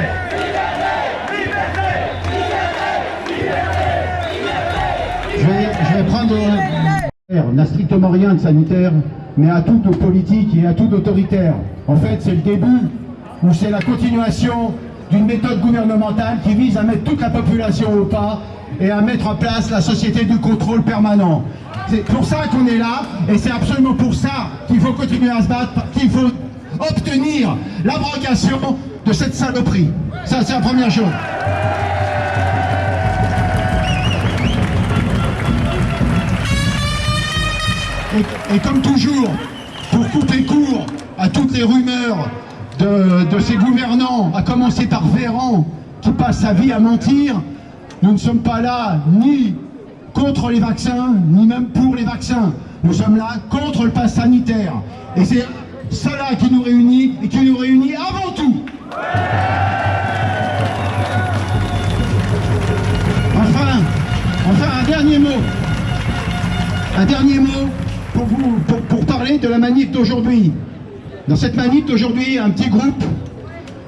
Je vais prendre... On n'a strictement rien de sanitaire, mais à tout de politique et à tout d'autoritaire. En fait, c'est le début, ou c'est la continuation d'une méthode gouvernementale qui vise à mettre toute la population au pas et à mettre en place la société du contrôle permanent. C'est pour ça qu'on est là, et c'est absolument pour ça qu'il faut continuer à se battre, qu'il faut obtenir l'abrogation de cette saloperie. Ça, c'est la première chose. Et comme toujours, pour couper court à toutes les rumeurs de ces gouvernants, à commencer par Véran, qui passe sa vie à mentir, nous ne sommes pas là ni contre les vaccins, ni même pour les vaccins. Nous sommes là contre le pass sanitaire. Et c'est cela qui nous réunit, et qui nous réunit avant tout. Enfin, un dernier mot. Un dernier mot pour parler de la manif d'aujourd'hui. Dans cette manif d'aujourd'hui, un petit groupe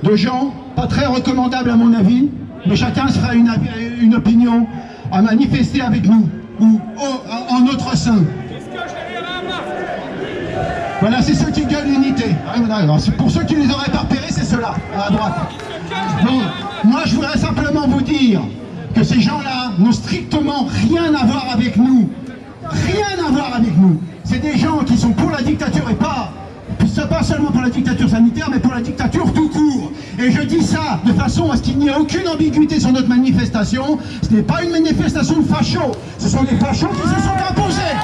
de gens, pas très recommandables à mon avis, mais chacun se fera une opinion, à manifester avec nous, ou en notre sein. Voilà, c'est ceux qui gueulent l'unité. Pour ceux qui ne les auraient pas repérés, c'est ceux-là, à droite. Donc, moi, je voudrais simplement vous dire que ces gens-là n'ont strictement rien à voir avec nous. Rien à voir avec nous. C'est des gens qui sont pour la dictature et pas seulement pour la dictature sanitaire, mais pour la dictature tout court. Et je dis ça de façon à ce qu'il n'y ait aucune ambiguïté sur notre manifestation. Ce n'est pas une manifestation de fachos. Ce sont des fachos qui se sont imposés.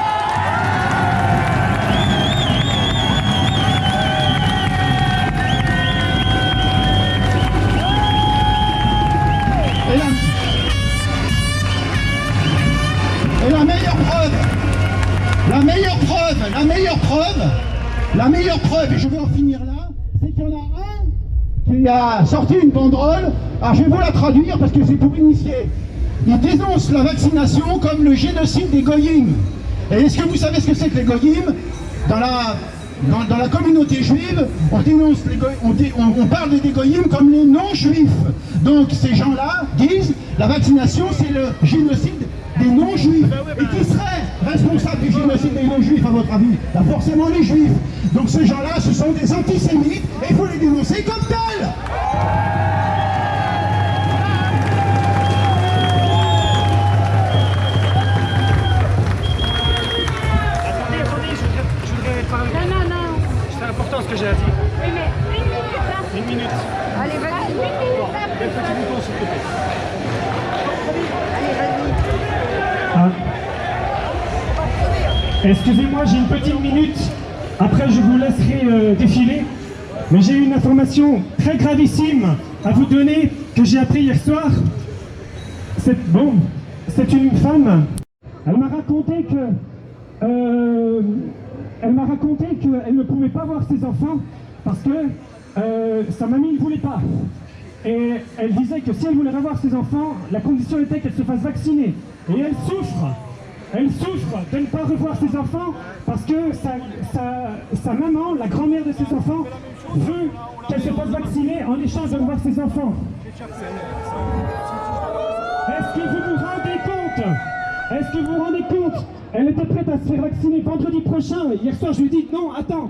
Et la meilleure preuve, et je vais en finir là, c'est qu'il y en a un qui a sorti une banderole. Alors je vais vous la traduire parce que c'est pour initier. Il dénonce la vaccination comme le génocide des goyim. Et est-ce que vous savez ce que c'est que les goyim? Dans la communauté juive, on dénonce on parle des goyim comme les non-juifs. Donc ces gens-là disent la vaccination c'est le génocide des non-juifs. Et qui serait responsable du génocide des non-juifs à votre avis? Là, forcément les juifs. Donc ces gens-là, ce sont des antisémites et il faut les dénoncer comme tels. Attendez, je voudrais parler. Non. C'est important ce que j'ai à dire. Oui, mais Une minute. allez, vas-y. Un petit bouton, s'il te plaît. Excusez-moi, j'ai une petite minute. Après, je vous laisserai défiler. Mais j'ai une information très gravissime à vous donner que j'ai appris hier soir. C'est une femme. Elle m'a raconté qu'elle ne pouvait pas voir ses enfants parce que sa mamie ne voulait pas. Et elle disait que si elle voulait revoir ses enfants, la condition était qu'elle se fasse vacciner. Et elle souffre. Elle souffre de ne pas revoir ses enfants parce que sa maman, la grand-mère de ses enfants, veut qu'elle se fasse vacciner en échange de revoir ses enfants. Est-ce que vous vous rendez compte? Est-ce que vous vous rendez compte? Elle était prête à se faire vacciner vendredi prochain. Hier soir, je lui ai dit non, attends,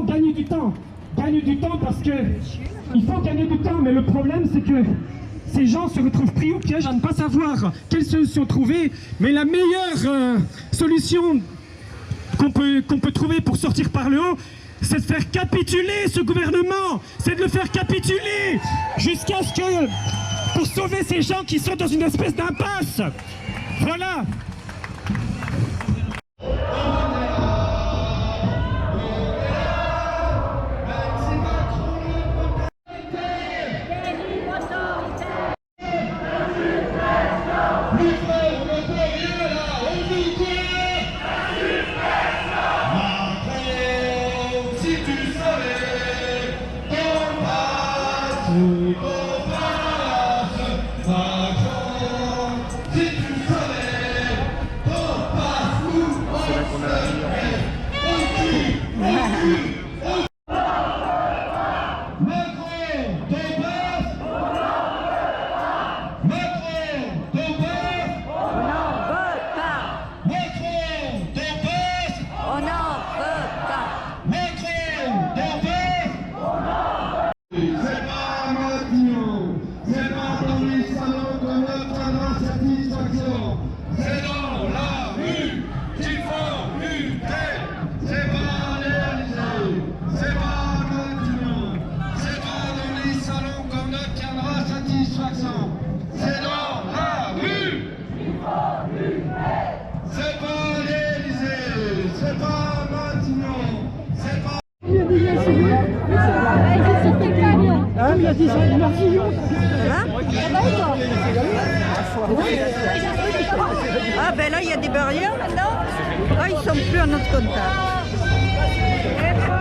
gagne du temps. gagne du temps parce que il faut gagner du temps, mais le problème c'est que ces gens se retrouvent pris au piège à ne pas savoir quelle solution trouver. Mais la meilleure solution qu'on peut trouver pour sortir par le haut, c'est de faire capituler ce gouvernement, c'est de le faire capituler jusqu'à ce que, pour sauver ces gens qui sont dans une espèce d'impasse. Voilà. Ah ben là il y a des barrières maintenant. Ah, ils sont plus à notre contact.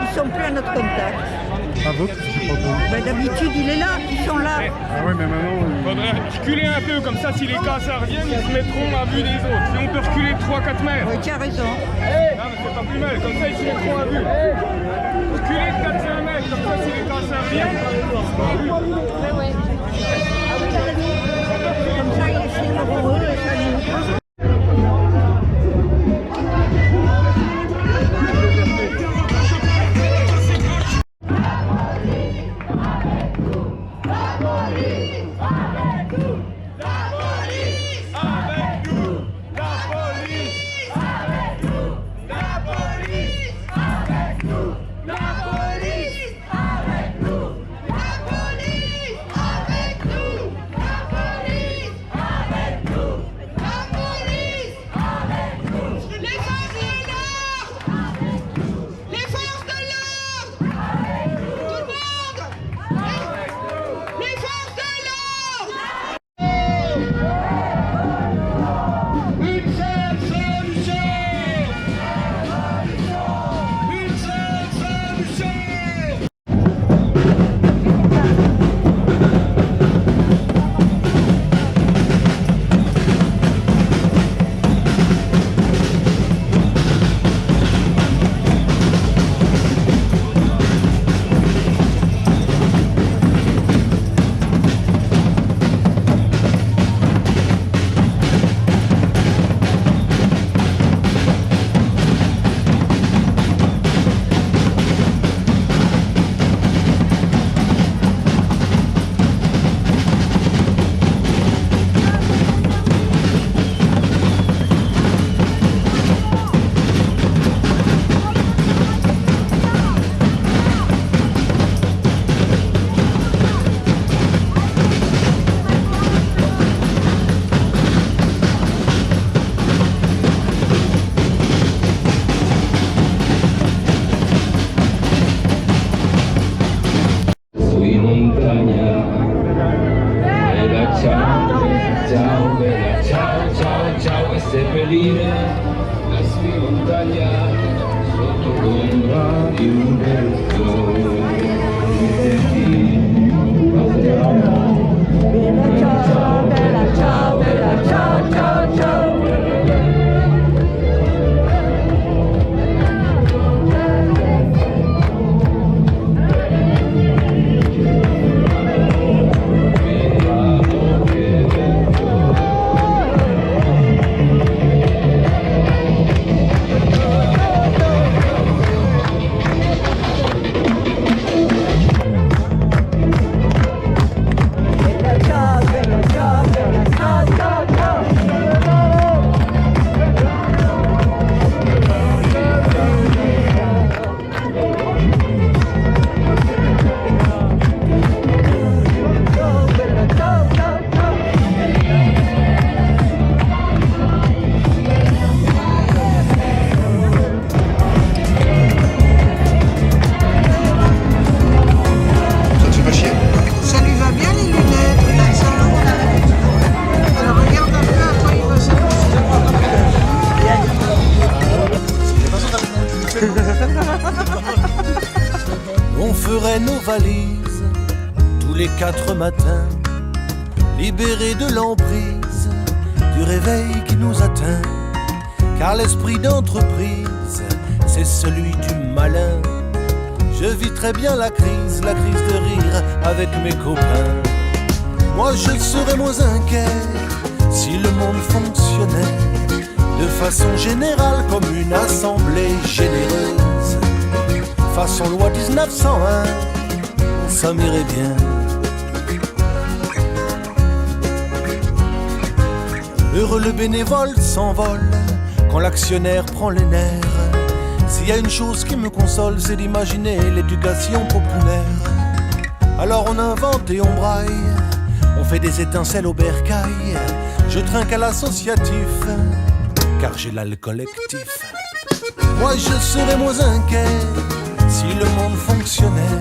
Ils sont plus à notre contact. À votre, je sais pas. Ben, d'habitude il est là, ils sont là. Ah ouais mais maintenant... Il faudrait reculer un peu, comme ça si les cas ça reviennent, ils se mettront à vue des autres. Si on peut reculer 3-4 mètres. Oui, tu as raison. Non mais c'est pas plus mal, comme ça ils se mettront à vue. Reculer 4-5 mètres, comme ça si les cas ça reviennent, ils seront à vue. Comme ça ils filmeront eux et ça nous... valise tous les 4 matins, libérés de l'emprise du réveil qui nous atteint. Car l'esprit d'entreprise, c'est celui du malin. Je vis très bien la crise de rire avec mes copains. Moi je serais moins inquiet si le monde fonctionnait de façon générale comme une assemblée généreuse. Façon loi 1901, ça m'irait bien. Heureux le bénévole s'envole quand l'actionnaire prend les nerfs. S'il y a une chose qui me console, c'est d'imaginer l'éducation populaire. Alors on invente et on braille, on fait des étincelles au bercail. Je trinque à l'associatif, car j'ai là le collectif. Moi je serais moins inquiet si le monde fonctionnait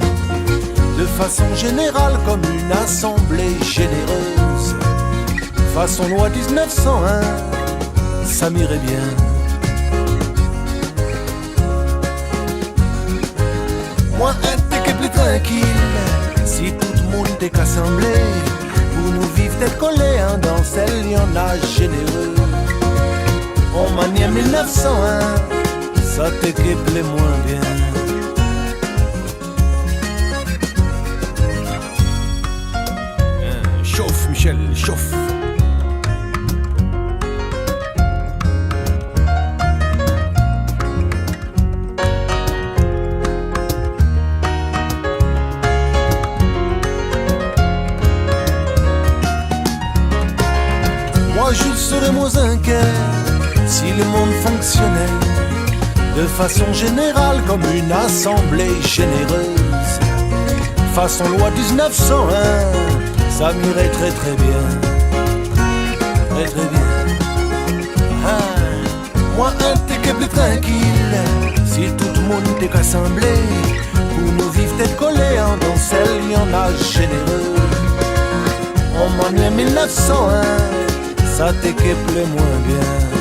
de façon générale comme une assemblée généreuse. Façon loi 1901, ça m'irait bien. Moi un ticket plus tranquille si tout le monde est assemblé pour nous vivre tête collés hein, dans celle y en a généreux. En manière 1901, ça t'équipe les moins bien. Chauffe Michel, chauffe. Moi je serais moins inquiet si le monde fonctionnait de façon générale comme une assemblée généreuse. Façon loi 1901, ça m'irait très très bien. Très très bien. Moi un ticket plus tranquille si tout le monde est assemblé pour nous vivre tête collée hein, dans celle y en a généreux. En manière 1901, ça t'équipe le moins bien.